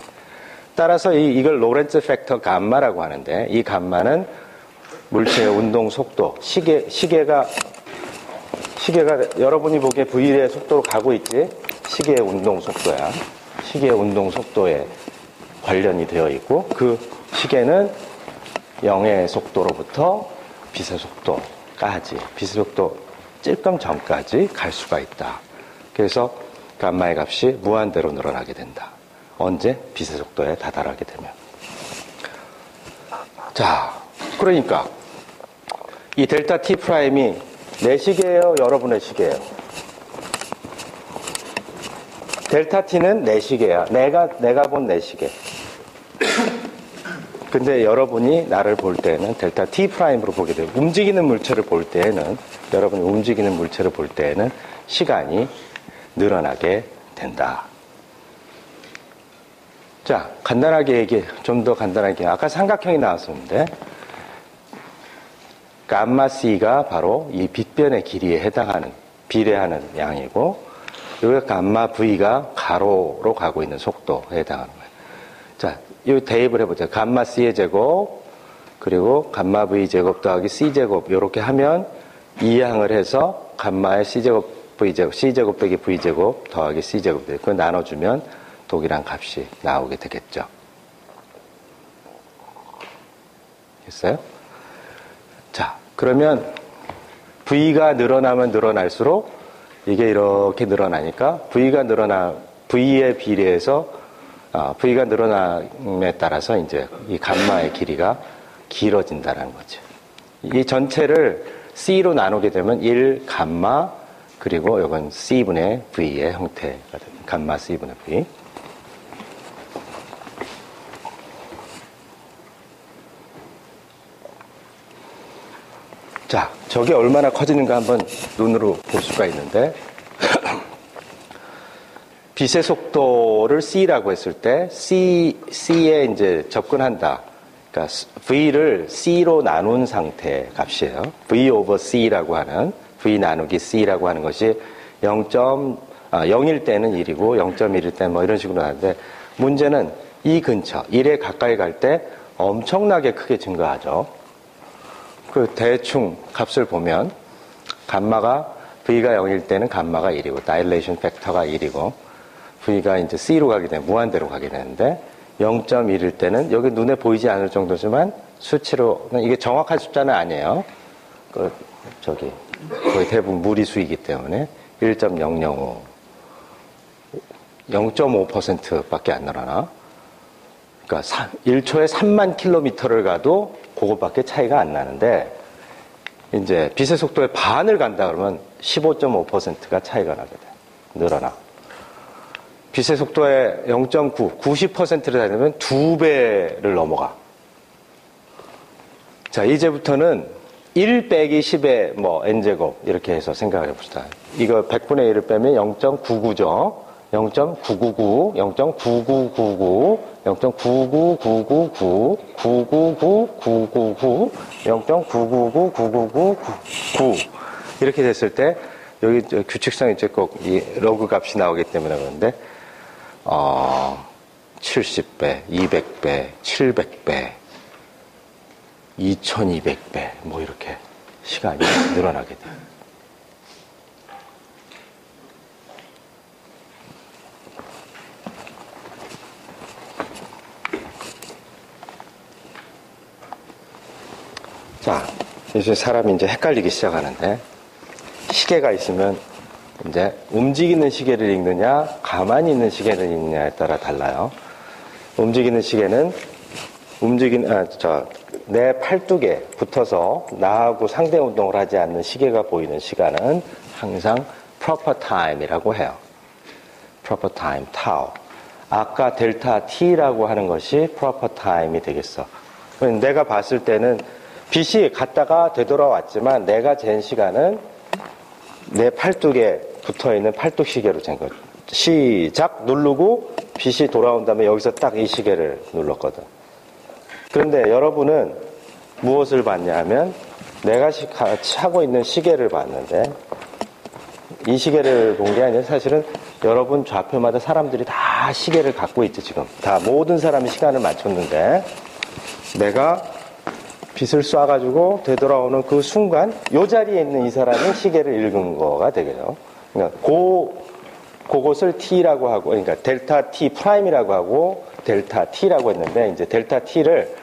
A: 따라서 이걸 로렌츠 팩터 감마라고 하는데 이 감마는 물체의 운동 속도, 시계가 여러분이 보기에 V의 속도로 가고 있지? 시계의 운동 속도야. 시계의 운동 속도에 관련이 되어 있고 그 시계는 0의 속도로부터 빛의 속도까지, 빛의 속도 찔끔 전까지 갈 수가 있다. 그래서 감마의 값이 무한대로 늘어나게 된다. 언제? 빛의 속도에 다다르게 되면. 자, 그러니까 이 델타 t 프라임이 내 시계예요? 여러분의 시계예요? 델타 t는 내 시계야. 내가 본 내 시계. 근데 여러분이 나를 볼 때는 델타 t 프라임으로 보게 돼요. 움직이는 물체를 볼 때에는, 여러분이 움직이는 물체를 볼 때에는 시간이 늘어나게 된다. 자, 좀 더 간단하게 아까 삼각형이 나왔었는데 감마 c가 바로 이 빛변의 길이에 비례하는 양이고 여기가 감마 v가 가로로 가고 있는 속도에 해당하는 거예요. 자, 이 대입을 해보자. 감마 c의 제곱 그리고 감마 v 제곱 더하기 c 제곱 이렇게 하면 이항을 해서 감마의 c 제곱 v 제곱, c 제곱 빼기 v 제곱 더하기 c 제곱 그걸 나눠주면 동일한 값이 나오게 되겠죠. 됐어요? 자, 그러면 v가 늘어나면 늘어날수록 이게 이렇게 늘어나니까 v에 비례해서 v가 늘어남에 따라서 이제 이 감마의 길이가 길어진다는 거죠. 이 전체를 c로 나누게 되면 1 감마 그리고 이건 c분의 v의 형태가 됩니다. 감마 c분의 v. 자, 저게 얼마나 커지는가 한번 눈으로 볼 수가 있는데 빛의 속도를 c라고 했을 때 c에 이제 접근한다. 그러니까 v를 c로 나눈 상태의 값이에요. v over c라고 하는 v 나누기 c라고 하는 것이 0일 때는 1이고 0.1일 때는 뭐 이런 식으로 나는데 문제는 이 근처 1에 가까이 갈 때 엄청나게 크게 증가하죠. 그 대충 값을 보면 감마가 v가 0일 때는 감마가 1이고 다일레이션 팩터가 1이고 v가 이제 c로 가게 되면 무한대로 가게 되는데 0.1일 때는 여기 눈에 보이지 않을 정도지만 수치로는 이게 정확한 숫자는 아니에요. 거의 대부분 무리수이기 때문에 1.005 0.5%밖에 안 늘어나. 그러니까 1초에 3만 킬로미터를 가도 그것밖에 차이가 안 나는데 이제 빛의 속도의 반을 간다 그러면 15.5%가 차이가 나게 돼. 늘어나. 빛의 속도의 0.9, 90%를 되면 2배를 넘어가. 자, 이제부터는 1 빼기 10의 n제곱 이렇게 해서 생각을 해봅시다. 이거 100분의 1을 빼면 0.99죠. 0.999, 0.9999, 0.99999, 99999, 0.999999 이렇게 됐을 때 여기 규칙상 이제 꼭 이 로그 값이 나오기 때문에 그런데 70배, 200배, 700배, 2200배 뭐 이렇게 시간이 늘어나게 돼요. 자, 이제 사람이 이제 헷갈리기 시작하는데 시계가 있으면 이제 움직이는 시계를 읽느냐 가만히 있는 시계를 읽느냐에 따라 달라요. 움직이는 시계는 내 팔뚝에 붙어서 나하고 상대 운동을 하지 않는 시계가 보이는 시간은 항상 proper time이라고 해요. proper time, tau. 아까 델타 T라고 하는 것이 proper time이 되겠어. 내가 봤을 때는 빛이 갔다가 되돌아왔지만 내가 잰 시간은 내 팔뚝에 붙어있는 팔뚝 시계로 잰 거죠. 시작 누르고 빛이 돌아온 다음에 여기서 딱 이 시계를 눌렀거든. 그런데 여러분은 무엇을 봤냐 하면 내가 하고 있는 시계를 봤는데 이 시계를 본 게 아니라 사실은 여러분 좌표마다 사람들이 다 시계를 갖고 있지 지금. 다 모든 사람이 시간을 맞췄는데 내가 빛을 쏴가지고 되돌아오는 그 순간 이 자리에 있는 이 사람이 시계를 읽은 거가 되겠죠. 그러니까 그것을 T라고 하고 그러니까 델타 T 프라임이라고 하고 델타 T라고 했는데 이제 델타 T를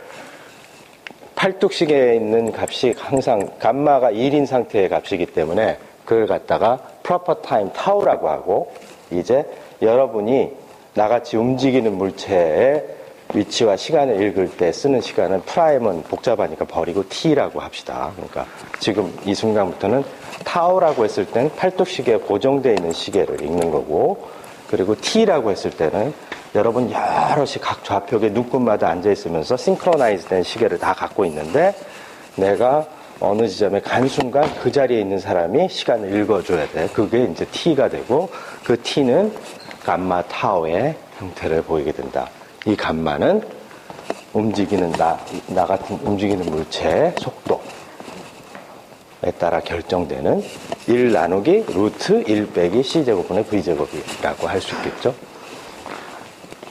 A: 팔뚝시계에 있는 값이 항상 감마가 1인 상태의 값이기 때문에 그걸 갖다가 proper time tau라고 하고 이제 여러분이 나같이 움직이는 물체의 위치와 시간을 읽을 때 쓰는 시간은 프라임은 복잡하니까 버리고 T라고 합시다. 그러니까 지금 이 순간부터는 타우라고 했을 때는 팔뚝시계에 고정되어 있는 시계를 읽는 거고 그리고 T라고 했을 때는 여러분 여럿이 각 좌표계 눈금마다 앉아있으면서 싱크로나이즈 된 시계를 다 갖고 있는데 내가 어느 지점에 간 순간 그 자리에 있는 사람이 시간을 읽어줘야 돼. 그게 이제 T가 되고 그 T는 감마 타우의 형태를 보이게 된다. 이 감마는 움직이는 나 같은 움직이는 물체의 속도에 따라 결정되는 1 나누기 루트 1 빼기 C제곱분의 V제곱이라고 할 수 있겠죠.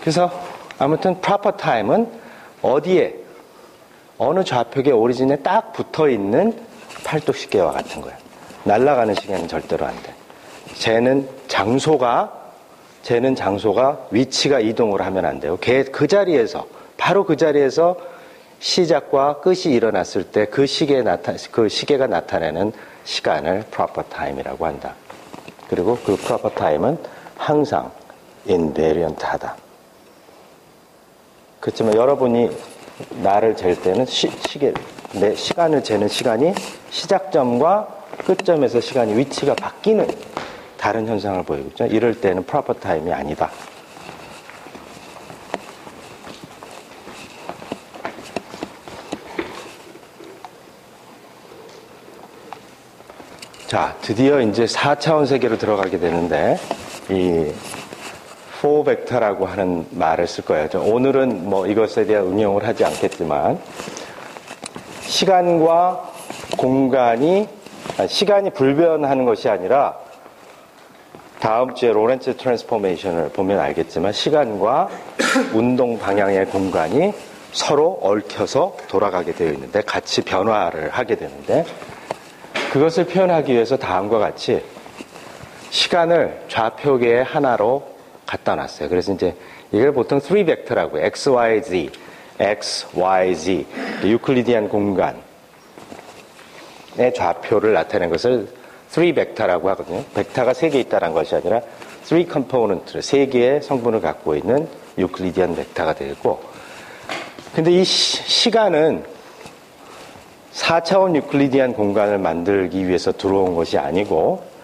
A: 그래서 아무튼 proper time은 어디에 어느 좌표계 오리진에 딱 붙어있는 팔뚝시계와 같은 거예요. 날아가는 시계는 절대로 안 돼. 쟤는 장소가 위치가 이동을 하면 안 돼요. 그 자리에서 바로 그 자리에서 시작과 끝이 일어났을 때 그 시계가 나타내는 시간을 proper time이라고 한다. 그리고 그 proper time은 항상 invariant하다. 그렇지만 여러분이 나를 잴 때는 내 시간을 재는 시간이 시작점과 끝점에서 시간이 위치가 바뀌는 다른 현상을 보이고 있죠. 이럴 때는 proper time이 아니다. 자, 드디어 이제 4차원 세계로 들어가게 되는데 이 4벡터라고 하는 말을 쓸 거예요. 오늘은 뭐 이것에 대한 응용을 하지 않겠지만 시간과 공간이 시간이 불변하는 것이 아니라 다음 주에 로렌츠 트랜스포메이션을 보면 알겠지만 시간과 운동 방향의 공간이 서로 얽혀서 돌아가게 되어 있는데 같이 변화를 하게 되는데 그것을 표현하기 위해서 다음과 같이 시간을 좌표계의 하나로 갖다 놨어요. 그래서 이제 이걸 보통 3벡터라고 해요. X, Y, Z, X, Y, Z 유클리디안 공간의 좌표를 나타내는 것을 3벡터라고 하거든요. 벡터가 3개 있다는 것이 아니라 3 컴포넌트, 3개의 성분을 갖고 있는 유클리디안 벡터가 되고 근데 이 시간은 4차원 유클리디안 공간을 만들기 위해서 들어온 것이 아니고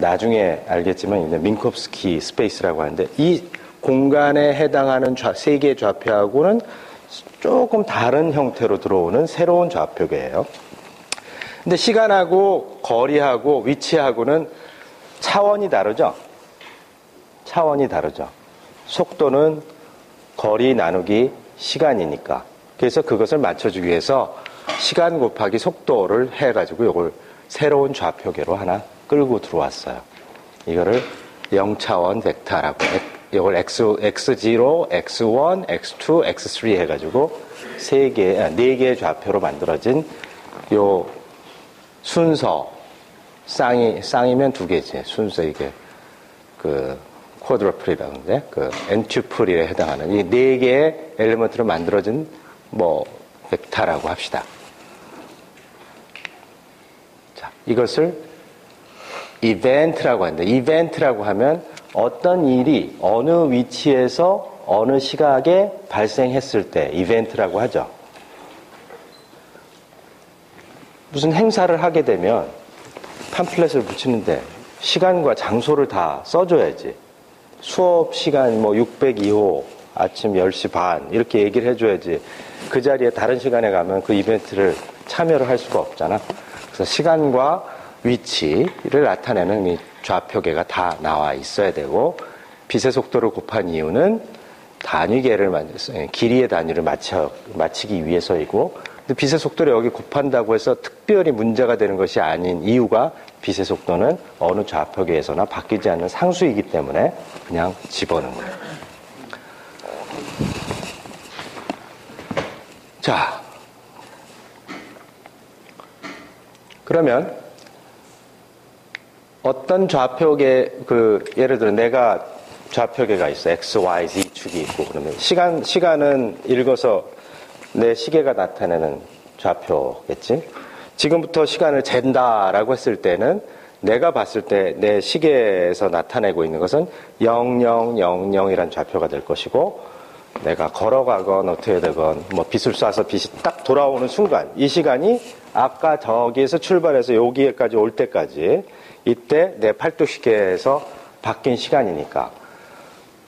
A: 나중에 알겠지만 민콥스키 스페이스라고 하는데 이 공간에 해당하는 3개의 좌표하고는 조금 다른 형태로 들어오는 새로운 좌표계예요. 근데 시간하고 거리하고 위치하고는 차원이 다르죠? 차원이 다르죠. 속도는 거리 나누기 시간이니까. 그래서 그것을 맞춰주기 위해서 시간 곱하기 속도를 해가지고 이걸 새로운 좌표계로 하나 끌고 들어왔어요. 이거를 0차원 벡터라고 이걸 X0, X1, X2, X3 해가지고 4개의 좌표로 만들어진 요 순서 쌍이면 2개지. 순서 이게 쿼드러플이라는데 엔튜플에 해당하는 이 4개의 엘리먼트로 만들어진 벡터라고 합시다. 자, 이것을 이벤트라고 하는데 이벤트라고 하면 어떤 일이 어느 위치에서 어느 시각에 발생했을 때 이벤트라고 하죠. 무슨 행사를 하게 되면 팜플렛을 붙이는데 시간과 장소를 다 써줘야지. 수업 시간 뭐 602호 아침 10시 반 이렇게 얘기를 해줘야지. 그 자리에 다른 시간에 가면 그 이벤트를 참여를 할 수가 없잖아. 그래서 시간과 위치를 나타내는 이 좌표계가 다 나와 있어야 되고, 빛의 속도를 곱한 이유는 길이의 단위를 맞추기 위해서이고, 근데 빛의 속도를 여기 곱한다고 해서 특별히 문제가 되는 것이 아닌 이유가 빛의 속도는 어느 좌표계에서나 바뀌지 않는 상수이기 때문에 그냥 집어넣는 거예요. 자, 그러면 어떤 좌표계, 예를 들어 내가 좌표계가 있어. X, Y, Z 축이 있고, 그러면 시간은 읽어서 내 시계가 나타내는 좌표겠지. 지금부터 시간을 잰다라고 했을 때는 내가 봤을 때 내 시계에서 나타내고 있는 것은 0000이란 좌표가 될 것이고, 내가 걸어가건 어떻게 되건 뭐 빛을 쏴서 빛이 딱 돌아오는 순간, 이 시간이 아까 저기에서 출발해서 여기에까지 올 때까지, 이때 내 팔뚝시계에서 바뀐 시간이니까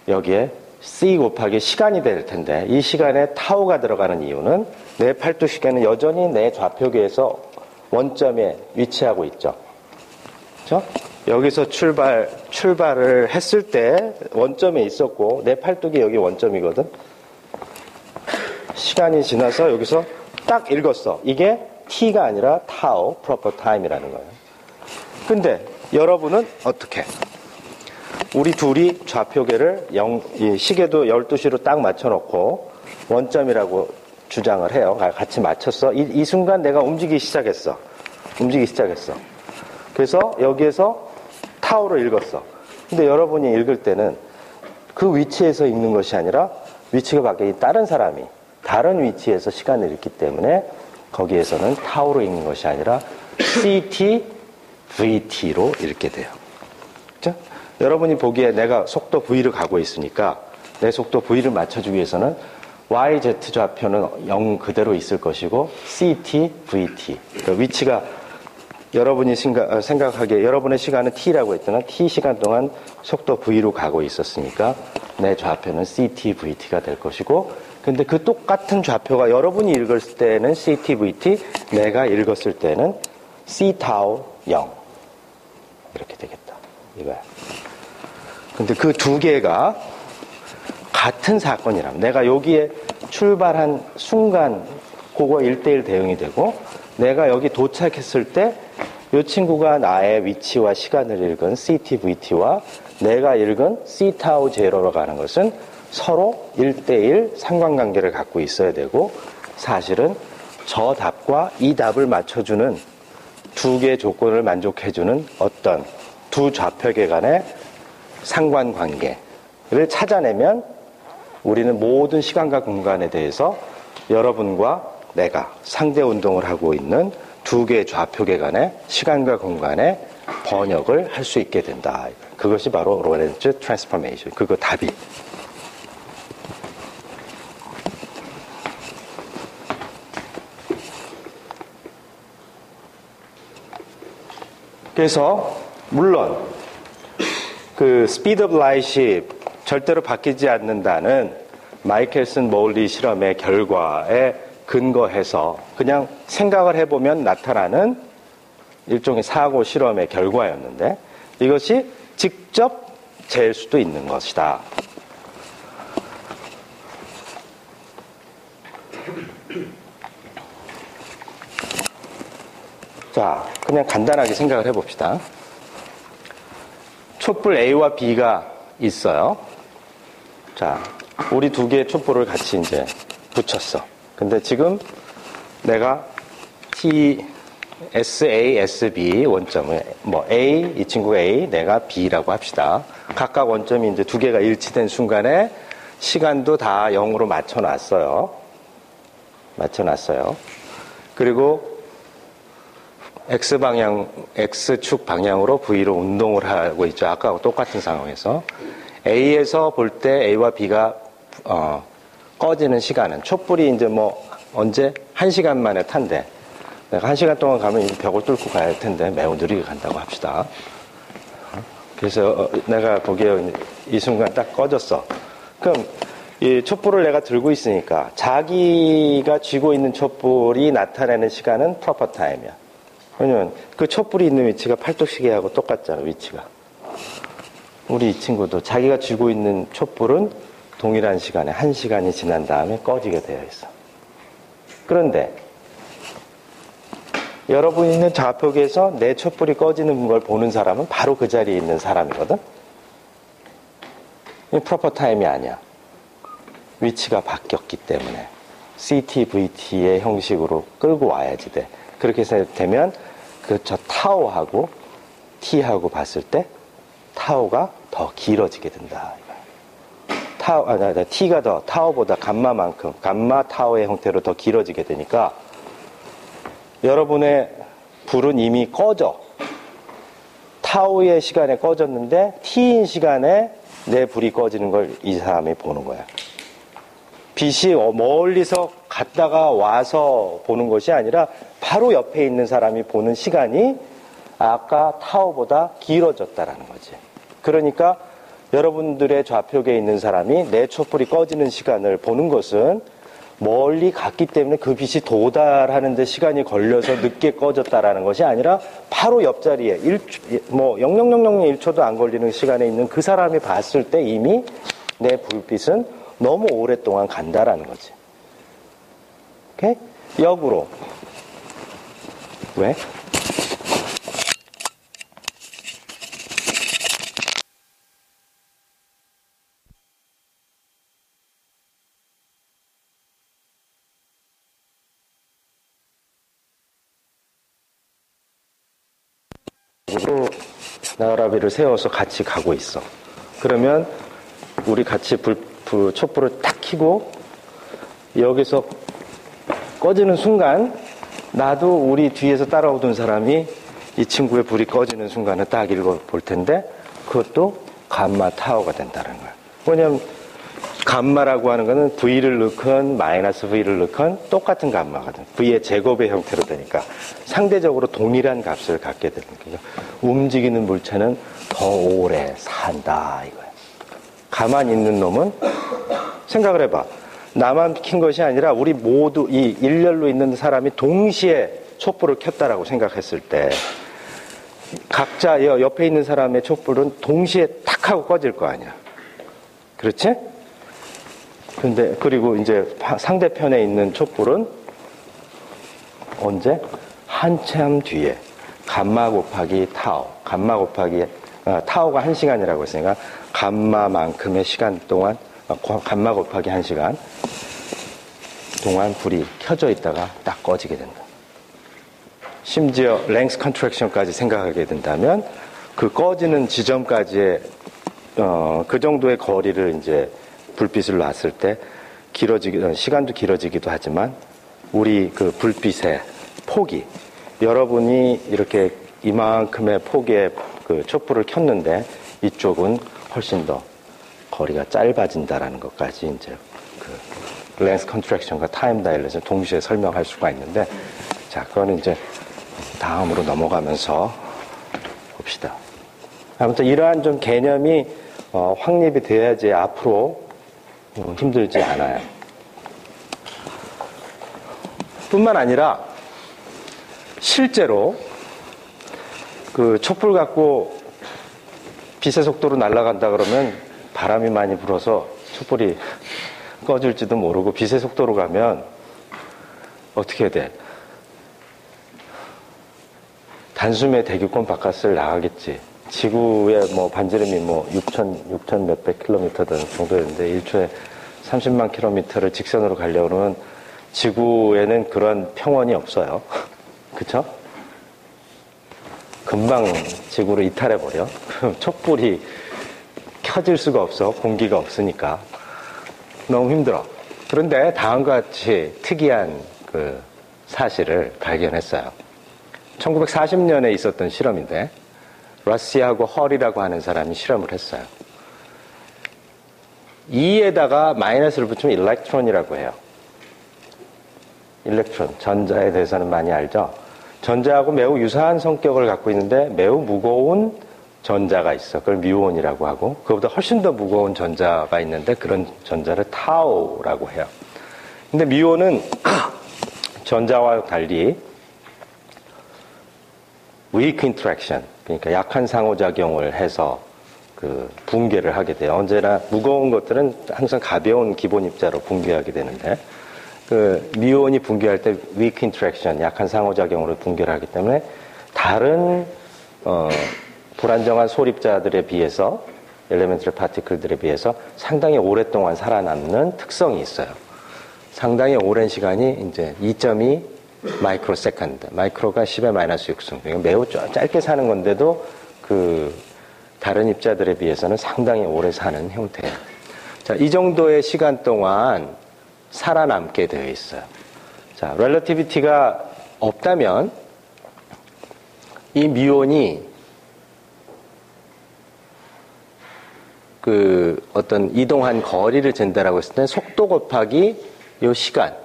A: 여기에 C 곱하기 시간이 될 텐데, 이 시간에 타우가 들어가는 이유는 내 팔뚝시계는 여전히 내 좌표계에서 원점에 위치하고 있죠. 그렇죠? 여기서 출발을 했을 때 원점에 있었고, 내 팔뚝이 여기 원점이거든. 시간이 지나서 여기서 딱 읽었어. 이게 T가 아니라 타우, proper time이라는 거예요. 근데 여러분은 어떻게? 우리 둘이 좌표계를 이 시계도 12시로 딱 맞춰놓고 원점이라고 주장을 해요. 같이 맞췄어. 이 순간 내가 움직이기 시작했어. 그래서 여기에서 타우를 읽었어. 근데 여러분이 읽을 때는 그 위치에서 읽는 것이 아니라 위치가 바뀌는 다른 사람이 다른 위치에서 시간을 읽기 때문에 거기에서는 타우로 읽는 것이 아니라 CT, VT로 읽게 돼요. 그렇죠? 여러분이 보기에 내가 속도 V를 가고 있으니까 내 속도 V를 맞춰주기 위해서는 YZ 좌표는 0 그대로 있을 것이고 CT, VT. 그러니까 위치가 여러분이 생각하기에 여러분의 시간은 T라고 했잖아. T 시간 동안 속도 V로 가고 있었으니까 내 좌표는 CT, VT가 될 것이고, 근데 그 똑같은 좌표가 여러분이 읽었을 때는 CT, VT, 내가 읽었을 때는 C 타우 0 이렇게 되겠다. 이거야. 근데 그 두 개가 같은 사건이라면 내가 여기에 출발한 순간 그거 1대1 대응이 되고, 내가 여기 도착했을 때 이 친구가 나의 위치와 시간을 읽은 CT-VT와 내가 읽은 C타우 제로로 가는 것은 서로 1대1 상관관계를 갖고 있어야 되고, 사실은 저 답과 이 답을 맞춰주는 두 개의 조건을 만족해주는 어떤 두 좌표계 간의 상관관계를 찾아내면 우리는 모든 시간과 공간에 대해서 여러분과 내가 상대 운동을 하고 있는 두 개의 좌표계 간의 시간과 공간의 번역을 할 수 있게 된다. 그것이 바로 로렌츠 트랜스포메이션. 그거 답이. 그래서 물론 그 스피드 오브 라이트이 절대로 바뀌지 않는다는 마이켈슨 모울리 실험의 결과에 근거해서 그냥 생각을 해보면 나타나는 일종의 사고 실험의 결과였는데, 이것이 직접 잴 수도 있는 것이다. 자, 그냥 간단하게 생각을 해봅시다. 촛불 A와 B가 있어요. 자, 우리 두 개의 촛불을 같이 이제 붙였어. 근데 지금 내가 SA, SB 원점을 A, 이 친구가 A, 내가 B라고 합시다. 각각 원점이 이제 두 개가 일치된 순간에 시간도 다 0으로 맞춰놨어요. 그리고 X축 방향으로 V로 운동을 하고 있죠. 아까하고 똑같은 상황에서. A에서 볼 때 A와 B가, 꺼지는 시간은 촛불이 이제 언제? 1시간 만에 탄대. 내가 1시간 동안 가면 이 벽을 뚫고 가야 할 텐데 매우 느리게 간다고 합시다. 그래서 내가 보기에 이 순간 딱 꺼졌어. 그럼 이 촛불을 내가 들고 있으니까 자기가 쥐고 있는 촛불이 나타내는 시간은 프로퍼 타임이야. 왜냐면 그 촛불이 있는 위치가 팔뚝시계하고 똑같잖아, 위치가. 우리 이 친구도 자기가 쥐고 있는 촛불은 동일한 시간에 1시간이 지난 다음에 꺼지게 되어 있어. 그런데 여러분이 있는 좌표계에서 내 촛불이 꺼지는 걸 보는 사람은 바로 그 자리에 있는 사람이거든. 이 프로퍼 타임이 아니야. 위치가 바뀌었기 때문에 CT-VT의 형식으로 끌고 와야지 돼. 그렇게 해서 되면 저 타오하고 T하고 봤을 때 타오가 더 길어지게 된다. T가 더 타오보다 감마만큼 감마 타오의 형태로 더 길어지게 되니까 여러분의 불은 이미 꺼져. 타오의 시간에 꺼졌는데 T인 시간에 내 불이 꺼지는 걸 이 사람이 보는 거야. 빛이 멀리서 갔다가 와서 보는 것이 아니라 바로 옆에 있는 사람이 보는 시간이 아까 타오보다 길어졌다라는 거지. 그러니까 여러분들의 좌표계에 있는 사람이 내 촛불이 꺼지는 시간을 보는 것은 멀리 갔기 때문에 그 빛이 도달하는 데 시간이 걸려서 늦게 꺼졌다라는 것이 아니라 바로 옆자리에 0.0001초도 안 걸리는 시간에 있는 그 사람이 봤을 때 이미 내 불빛은 너무 오랫동안 간다라는 거지. 오케이? 역으로. 왜? 나라비를 세워서 같이 가고 있어. 그러면 우리 같이 촛불을 딱 켜고 여기서 꺼지는 순간 나도 우리 뒤에서 따라오던 사람이 이 친구의 불이 꺼지는 순간을 딱 읽어볼 텐데 그것도 감마 타오가 된다는 거야. 왜냐면 감마라고 하는 거는 V를 넣건 마이너스 V를 넣건 똑같은 감마거든. V의 제곱의 형태로 되니까 상대적으로 동일한 값을 갖게 되는 거죠. 움직이는 물체는 더 오래 산다 이거야. 가만히 있는 놈은 생각을 해봐. 나만 킨 것이 아니라 우리 모두 이 일렬로 있는 사람이 동시에 촛불을 켰다라고 생각했을 때 각자 옆에 있는 사람의 촛불은 동시에 탁 하고 꺼질 거 아니야. 그렇지? 근데 그리고 이제 상대편에 있는 촛불은 언제? 한참 뒤에 감마 곱하기 타오, 타오가 1시간이라고 했으니까 감마만큼의 시간 동안 감마 곱하기 1시간 동안 불이 켜져 있다가 딱 꺼지게 된다. 심지어 랭스 컨트랙션까지 생각하게 된다면 그 꺼지는 지점까지의 그 정도의 거리를 이제 불빛을 놨을 때 시간도 길어지기도 하지만 우리 그 불빛의 폭이 여러분이 이렇게 이만큼의 폭의 그 촛불을 켰는데 이쪽은 훨씬 더 거리가 짧아진다라는 것까지 이제 그 렌스 컨트랙션과 타임 다일렛을 동시에 설명할 수가 있는데 자, 그거는 이제 다음으로 넘어가면서 봅시다. 아무튼 이러한 좀 개념이 확립이 돼야지 앞으로 힘들지 않아요. 뿐만 아니라 실제로 그 촛불 갖고 빛의 속도로 날아간다 그러면 바람이 많이 불어서 촛불이 꺼질지도 모르고 빛의 속도로 가면 어떻게 돼? 단숨에 대기권 바깥을 나가겠지. 지구의 반지름이 6천 몇백 킬로미터 정도였는데 1초에 30만 킬로미터를 직선으로 가려고 그러면 지구에는 그런 평원이 없어요. 그쵸? 금방 지구를 이탈해버려. 그럼 촛불이 켜질 수가 없어. 공기가 없으니까. 너무 힘들어. 그런데 다음과 같이 특이한 그 사실을 발견했어요. 1940년에 있었던 실험인데 러시하고 헐이라고 하는 사람이 실험을 했어요. 2에다가 마이너스를 붙이면 일렉트론이라고 해요. 일렉트론, 전자에 대해서는 많이 알죠. 전자하고 매우 유사한 성격을 갖고 있는데 매우 무거운 전자가 있어. 그걸 뮤온이라고 하고, 그거보다 훨씬 더 무거운 전자가 있는데 그런 전자를 타우라고 해요. 근데 뮤온은 전자와 달리 weak interaction, 그러니까 약한 상호작용을 해서 그 붕괴를 하게 돼요. 언제나 무거운 것들은 항상 가벼운 기본 입자로 붕괴하게 되는데, 그 뮤온이 붕괴할 때 weak interaction, 약한 상호작용으로 붕괴를 하기 때문에 다른 불안정한 소립자들에 비해서, elementary particle들에 비해서 상당히 오랫동안 살아남는 특성이 있어요. 상당히 오랜 시간이 이제 2.2 마이크로세컨드, 마이크로가 10의 마이너스 6승, 매우 짧게 사는 건데도 그 다른 입자들에 비해서는 상당히 오래 사는 형태예요. 자, 이 정도의 시간 동안 살아남게 되어 있어요. 자, 렐러티비티가 없다면 이 뮤온이 그 어떤 이동한 거리를 잰다라고 했을 때 속도 곱하기 요 시간,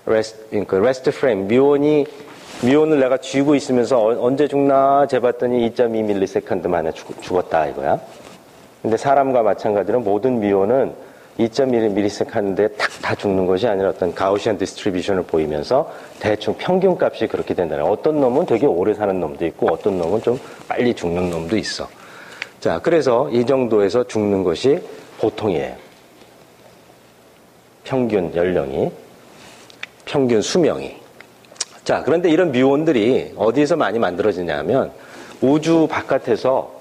A: 레스트 프레임, 뮤온을 내가 쥐고 있으면서 언제 죽나 재봤더니 2.2ms 만에 죽었다 이거야. 근데 사람과 마찬가지로 모든 뮤온은 2.1ms에 탁 다 죽는 것이 아니라 어떤 가우시안 디스트리뷰션을 보이면서 대충 평균 값이 그렇게 된다는. 어떤 놈은 되게 오래 사는 놈도 있고 어떤 놈은 좀 빨리 죽는 놈도 있어. 자, 그래서 이 정도에서 죽는 것이 보통이에요. 평균 연령이, 평균 수명이. 자, 그런데 이런 뮤온들이 어디에서 많이 만들어지냐면 우주 바깥에서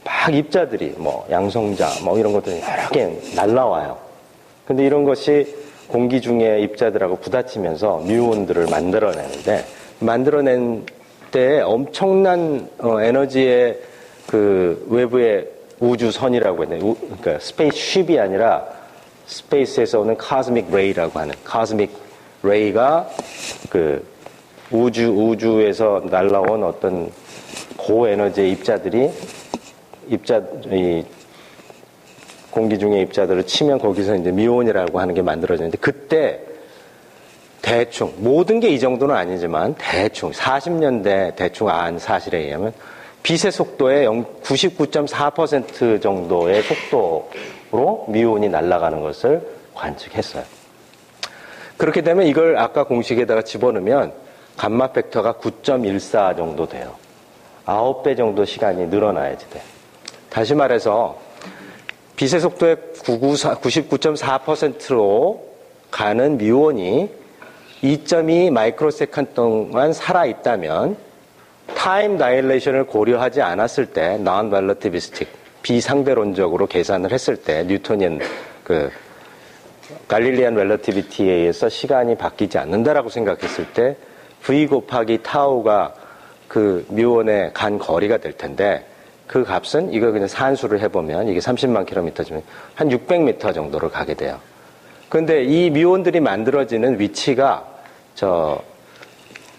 A: 막 입자들이 뭐 양성자 뭐 이런 것들이 여러 개 날라와요. 근데 이런 것이 공기 중에 입자들하고 부딪히면서 뮤온들을 만들어내는데, 만들어낸 때에 엄청난 에너지의 그 외부의 우주선이라고 했네. 그러니까 스페이스쉽이 아니라 스페이스에서 오는 카스믹 레이라고 하는, 카스믹 레이가 그 우주에서 날라온 어떤 고에너지의 입자들이 이 공기 중의 입자들을 치면 거기서 이제 뮤온이라고 하는 게 만들어지는데, 그때 대충 모든 게 이 정도는 아니지만 대충 40년대 대충 안 사실에 의하면 빛의 속도의 99.4% 정도의 속도로 뮤온이 날아가는 것을 관측했어요. 그렇게 되면 이걸 아까 공식에다가 집어넣으면 감마 팩터가 9.14 정도 돼요. 9배 정도 시간이 늘어나야지 돼. 다시 말해서 빛의 속도의 99.4%로 가는 뮤온이 2.2 마이크로세컨드 동안 살아있다면 타임 다일레이션을 고려하지 않았을 때 non relativistic, 비상대론적으로 계산을 했을 때 뉴토니안 그 갈릴리안 렐러티비티에 의해서 시간이 바뀌지 않는다라고 생각했을 때 V 곱하기 타우가 그 뮤온에 간 거리가 될 텐데, 그 값은 이거 그냥 산수를 해보면 이게 30만 킬로미터지만 한 600m 정도로 가게 돼요. 그런데 이 뮤온들이 만들어지는 위치가 저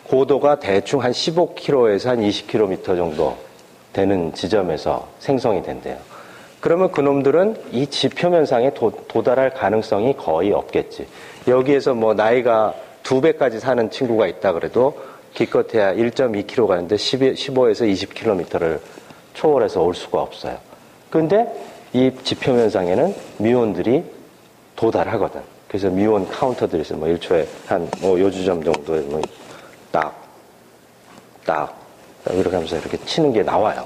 A: 고도가 대충 한 15km에서 한 20km 정도 되는 지점에서 생성이 된대요. 그러면 그놈들은 이 지표면상에 도달할 가능성이 거의 없겠지. 여기에서 뭐 나이가 2배까지 사는 친구가 있다 그래도 기껏해야 1.2km 가는데 15에서 20km를 초월해서 올 수가 없어요. 그런데 이 지표면상에는 뮤온들이 도달하거든. 그래서 뮤온 카운터들이 있어요. 뭐 1초에 한 요 지점 정도에 뭐 딱 이렇게 하면서 이렇게 치는 게 나와요.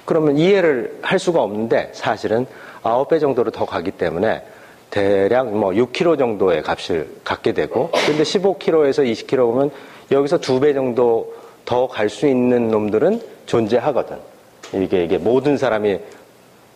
A: 그러면 이해를 할 수가 없는데 사실은 9배 정도로 더 가기 때문에 대략 뭐 6km 정도의 값을 갖게 되고, 근데 15km에서 20km 보면 여기서 2배 정도 더 갈 수 있는 놈들은 존재하거든. 이게 모든 사람이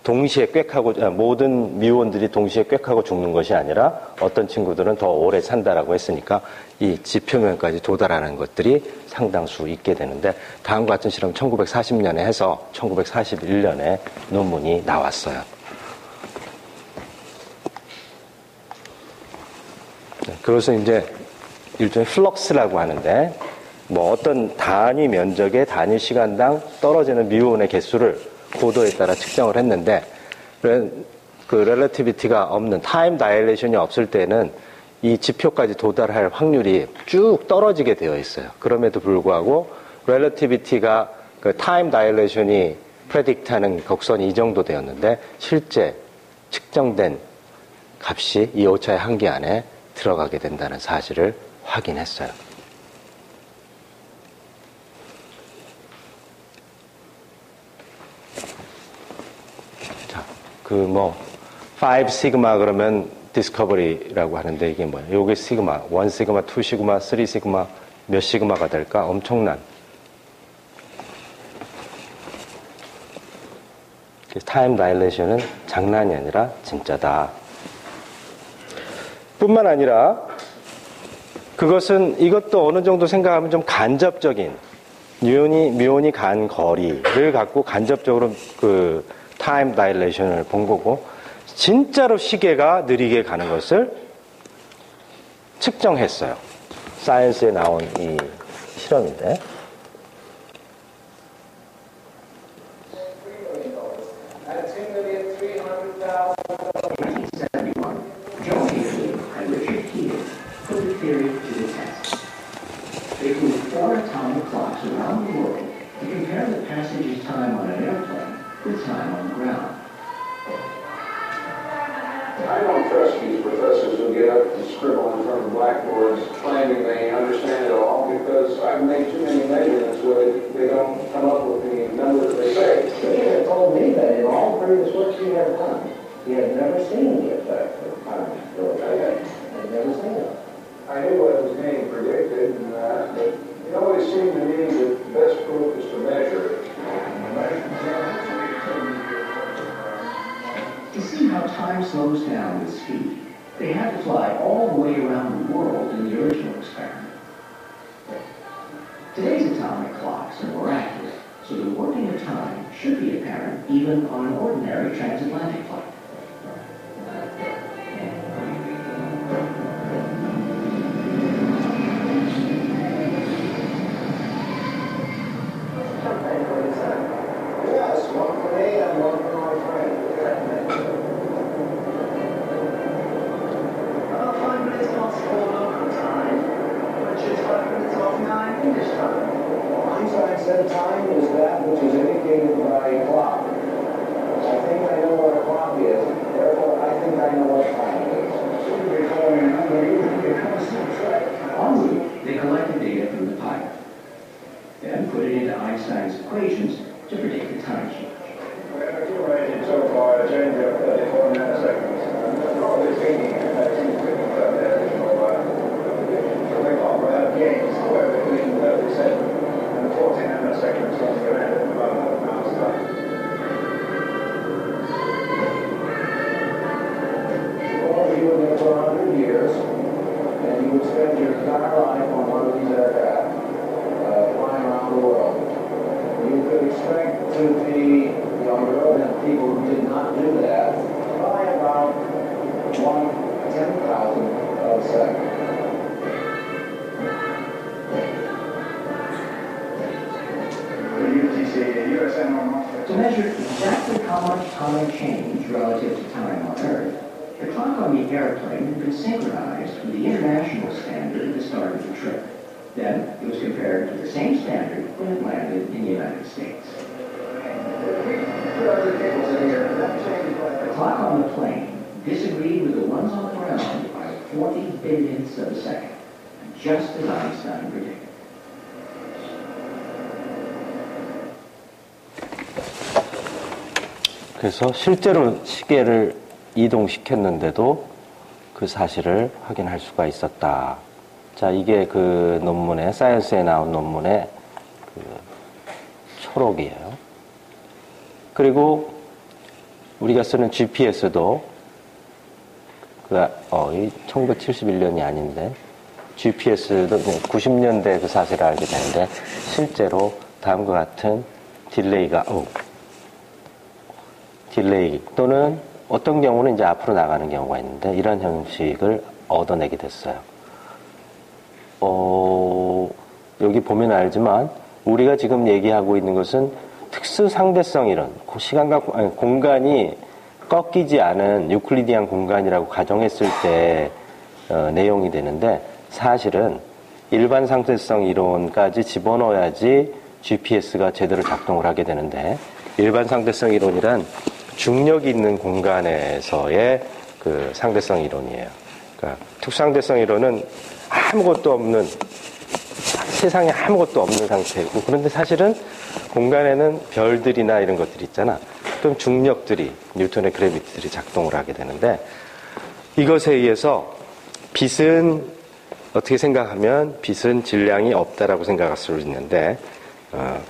A: 동시에 꽥하고, 모든 뮤온들이 동시에 꽥하고 죽는 것이 아니라 어떤 친구들은 더 오래 산다라고 했으니까 이 지표면까지 도달하는 것들이 상당수 있게 되는데, 다음과 같은 실험 1940년에 해서 1941년에 논문이 나왔어요. 그것은 이제 일종의 플럭스라고 하는데, 뭐 어떤 단위 면적의 단위 시간당 떨어지는 뮤온의 개수를 고도에 따라 측정을 했는데, 그 렐러티비티가 없는, 타임 다일레이션이 없을 때는 이 지표까지 도달할 확률이 쭉 떨어지게 되어 있어요. 그럼에도 불구하고 relativity가 그 타임 다일레이션이 프레딕트하는 곡선이 이 정도 되었는데 실제 측정된 값이 이 오차의 한계 안에 들어가게 된다는 사실을 확인했어요. 자, 5 시그마 그러면 디스커버리라고 하는데 이게 뭐예요? 요게 시그마, 1 시그마, 2 시그마, 3 시그마, 몇 시그마가 될까? 엄청난. 타임 다일레이션은 장난이 아니라 진짜다. 뿐만 아니라 이것도 어느 정도 생각하면 좀 간접적인 뮤온이 간 거리를 갖고 간접적으로 그 타임 다일레이션을 본 거고 진짜로 시계가 느리게 가는 것을 측정했어요. 사이언스에 나온 이 실험인데
D: They flew 4 atomic clocks around the world to compare the passenger's time on an airplane with time on the ground.
E: I don't trust these professors who get up and scribble in front of blackboards claiming they understand it all because I've made too many measurements where they don't come up with the numbers they say.
D: You have told me that in all previous works you have done, you have never seen the effect of time. I've never seen it.
E: I knew what was being predicted, but it always seemed to me that the best proof is to measure it.
D: To see how time slows down with speed, they had to fly all the way around the world in the original experiment. Today's atomic clocks are more accurate, so the working of time should be apparent even on an ordinary transatlantic flight.
E: Yes, one for me and one for my friend.
D: About 5 minutes past 4 local time, which is 5 minutes off 9 English time.
E: Einstein said time is that which is indicated by a clock. I think I know what a clock is, therefore I think I know what time is.
D: En route, they collected data from the pilot, then put it into Einstein's equations to predict the time change.
E: We have accumulated so far a change of 34 nanoseconds. Probably thinking that additional something called without gains, somewhere between 37 and 40 nanoseconds on the around about mouse time. Or you would live for 100 years, and you would spend your entire life on one of these aircraft, flying around the world. You could expect to be younger than people who did not do that by about 1/10,000th of a second.
D: To measure exactly how much time changed relative to time on Earth, the clock on the airplane had been synchronized with the international standard at the start of the trip. Then it was compared to the same standard when it landed in the United States. The clock on the plane disagreed with the ones on the ground by 40 billionths of a second, just as Einstein predicted.
A: 그래서 실제로 시계를 이동시켰는데도 그 사실을 확인할 수가 있었다. 자, 이게 그 논문에, 사이언스에 나온 논문의 그 초록이에요. 그리고 우리가 쓰는 GPS도 1971년이 아닌데 GPS도 90년대 그 사실을 알게 되는데 실제로 다음과 같은 딜레이 또는 어떤 경우는 이제 앞으로 나가는 경우가 있는데 이런 형식을 얻어내게 됐어요. 여기 보면 알지만 우리가 지금 얘기하고 있는 것은 특수상대성 이론, 시간과 공간이 꺾이지 않은 유클리디안 공간이라고 가정했을 때 내용이 되는데 사실은 일반 상대성 이론까지 집어넣어야지 GPS가 제대로 작동을 하게 되는데 일반 상대성 이론이란 중력이 있는 공간에서의 그 상대성 이론이에요. 그러니까 특수상대성 이론은 아무것도 없는 세상에 아무것도 없는 상태고 그런데 사실은 공간에는 별들이나 이런 것들이 있잖아. 그럼 중력들이 뉴턴의 그래비티들이 작동을 하게 되는데 이것에 의해서 빛은 어떻게 생각하면 빛은 질량이 없다라고 생각할 수 있는데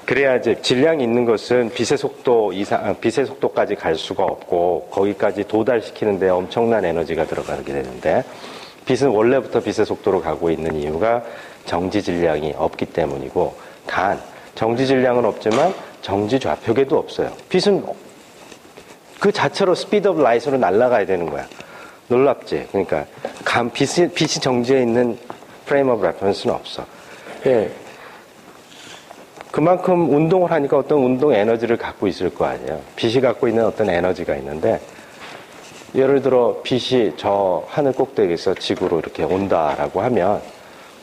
A: 그래야지 질량이 있는 것은 빛의 속도 이상 빛의 속도까지 갈 수가 없고 거기까지 도달시키는데 엄청난 에너지가 들어가게 되는데 빛은 원래부터 빛의 속도로 가고 있는 이유가 정지 질량이 없기 때문이고 단 정지 질량은 없지만 정지 좌표계도 없어요. 빛은 그 자체로 스피드 오브 라이트로 날아가야 되는 거야. 놀랍지? 그러니까 빛이 정지해 있는 프레임 오브 레퍼런스는 없어. 예. 그만큼 운동을 하니까 어떤 운동 에너지를 갖고 있을 거 아니에요. 빛이 갖고 있는 어떤 에너지가 있는데 예를 들어 빛이 저 하늘 꼭대기에서 지구로 이렇게 온다라고 하면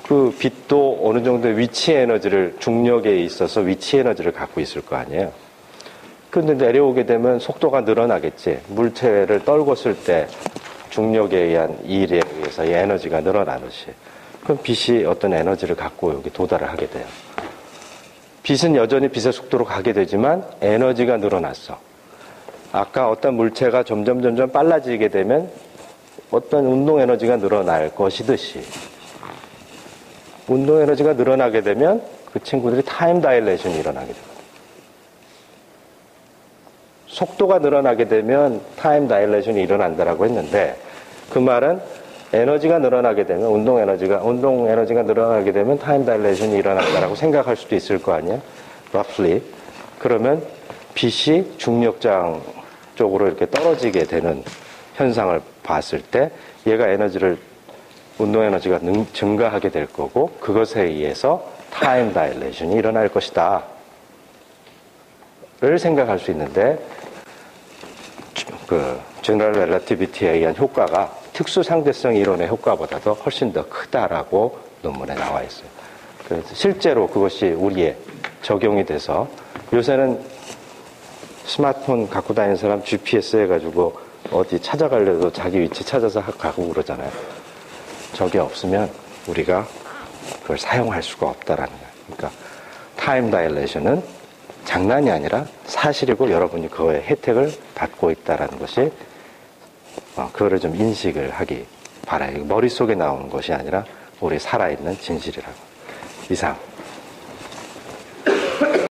A: 그 빛도 어느 정도의 위치 에너지를 중력에 있어서 위치 에너지를 갖고 있을 거 아니에요. 근데 내려오게 되면 속도가 늘어나겠지. 물체를 떨궜을 때 중력에 의한 일에 의해서 이 에너지가 늘어나듯이. 그럼 빛이 어떤 에너지를 갖고 여기 도달을 하게 돼요. 빛은 여전히 빛의 속도로 가게 되지만 에너지가 늘어났어. 아까 어떤 물체가 점점 빨라지게 되면 어떤 운동 에너지가 늘어날 것이듯이 운동 에너지가 늘어나게 되면 그 친구들이 타임 다일레이션이 일어나게 됩니다. 속도가 늘어나게 되면 타임 다일레이션이 일어난다라고 했는데 그 말은 에너지가 늘어나게 되면 운동 에너지가 늘어나게 되면 타임 다일레이션이 일어난다라고 생각할 수도 있을 거 아니에요. roughly. 그러면 빛이 중력장 쪽으로 이렇게 떨어지게 되는 현상을 봤을 때 얘가 운동 에너지가 증가하게 될 거고 그것에 의해서 타임 다일레이션이 일어날 것이다. 를 생각할 수 있는데 그 제너럴 렐러티비티에 의한 효과가 특수 상대성 이론의 효과보다도 훨씬 더 크다라고 논문에 나와 있어요. 그래서 실제로 그것이 우리에 적용이 돼서 요새는 스마트폰 갖고 다니는 사람 GPS 해가지고 어디 찾아가려도 자기 위치 찾아서 가고 그러잖아요. 저게 없으면 우리가 그걸 사용할 수가 없다라는 거예요. 그러니까 타임 다일레이션은 장난이 아니라 사실이고 여러분이 그거의 혜택을 받고 있다라는 것이 그거를 좀 인식을 하기 바라요. 머릿속에 나오는 것이 아니라 우리 살아있는 진실이라고. 이상.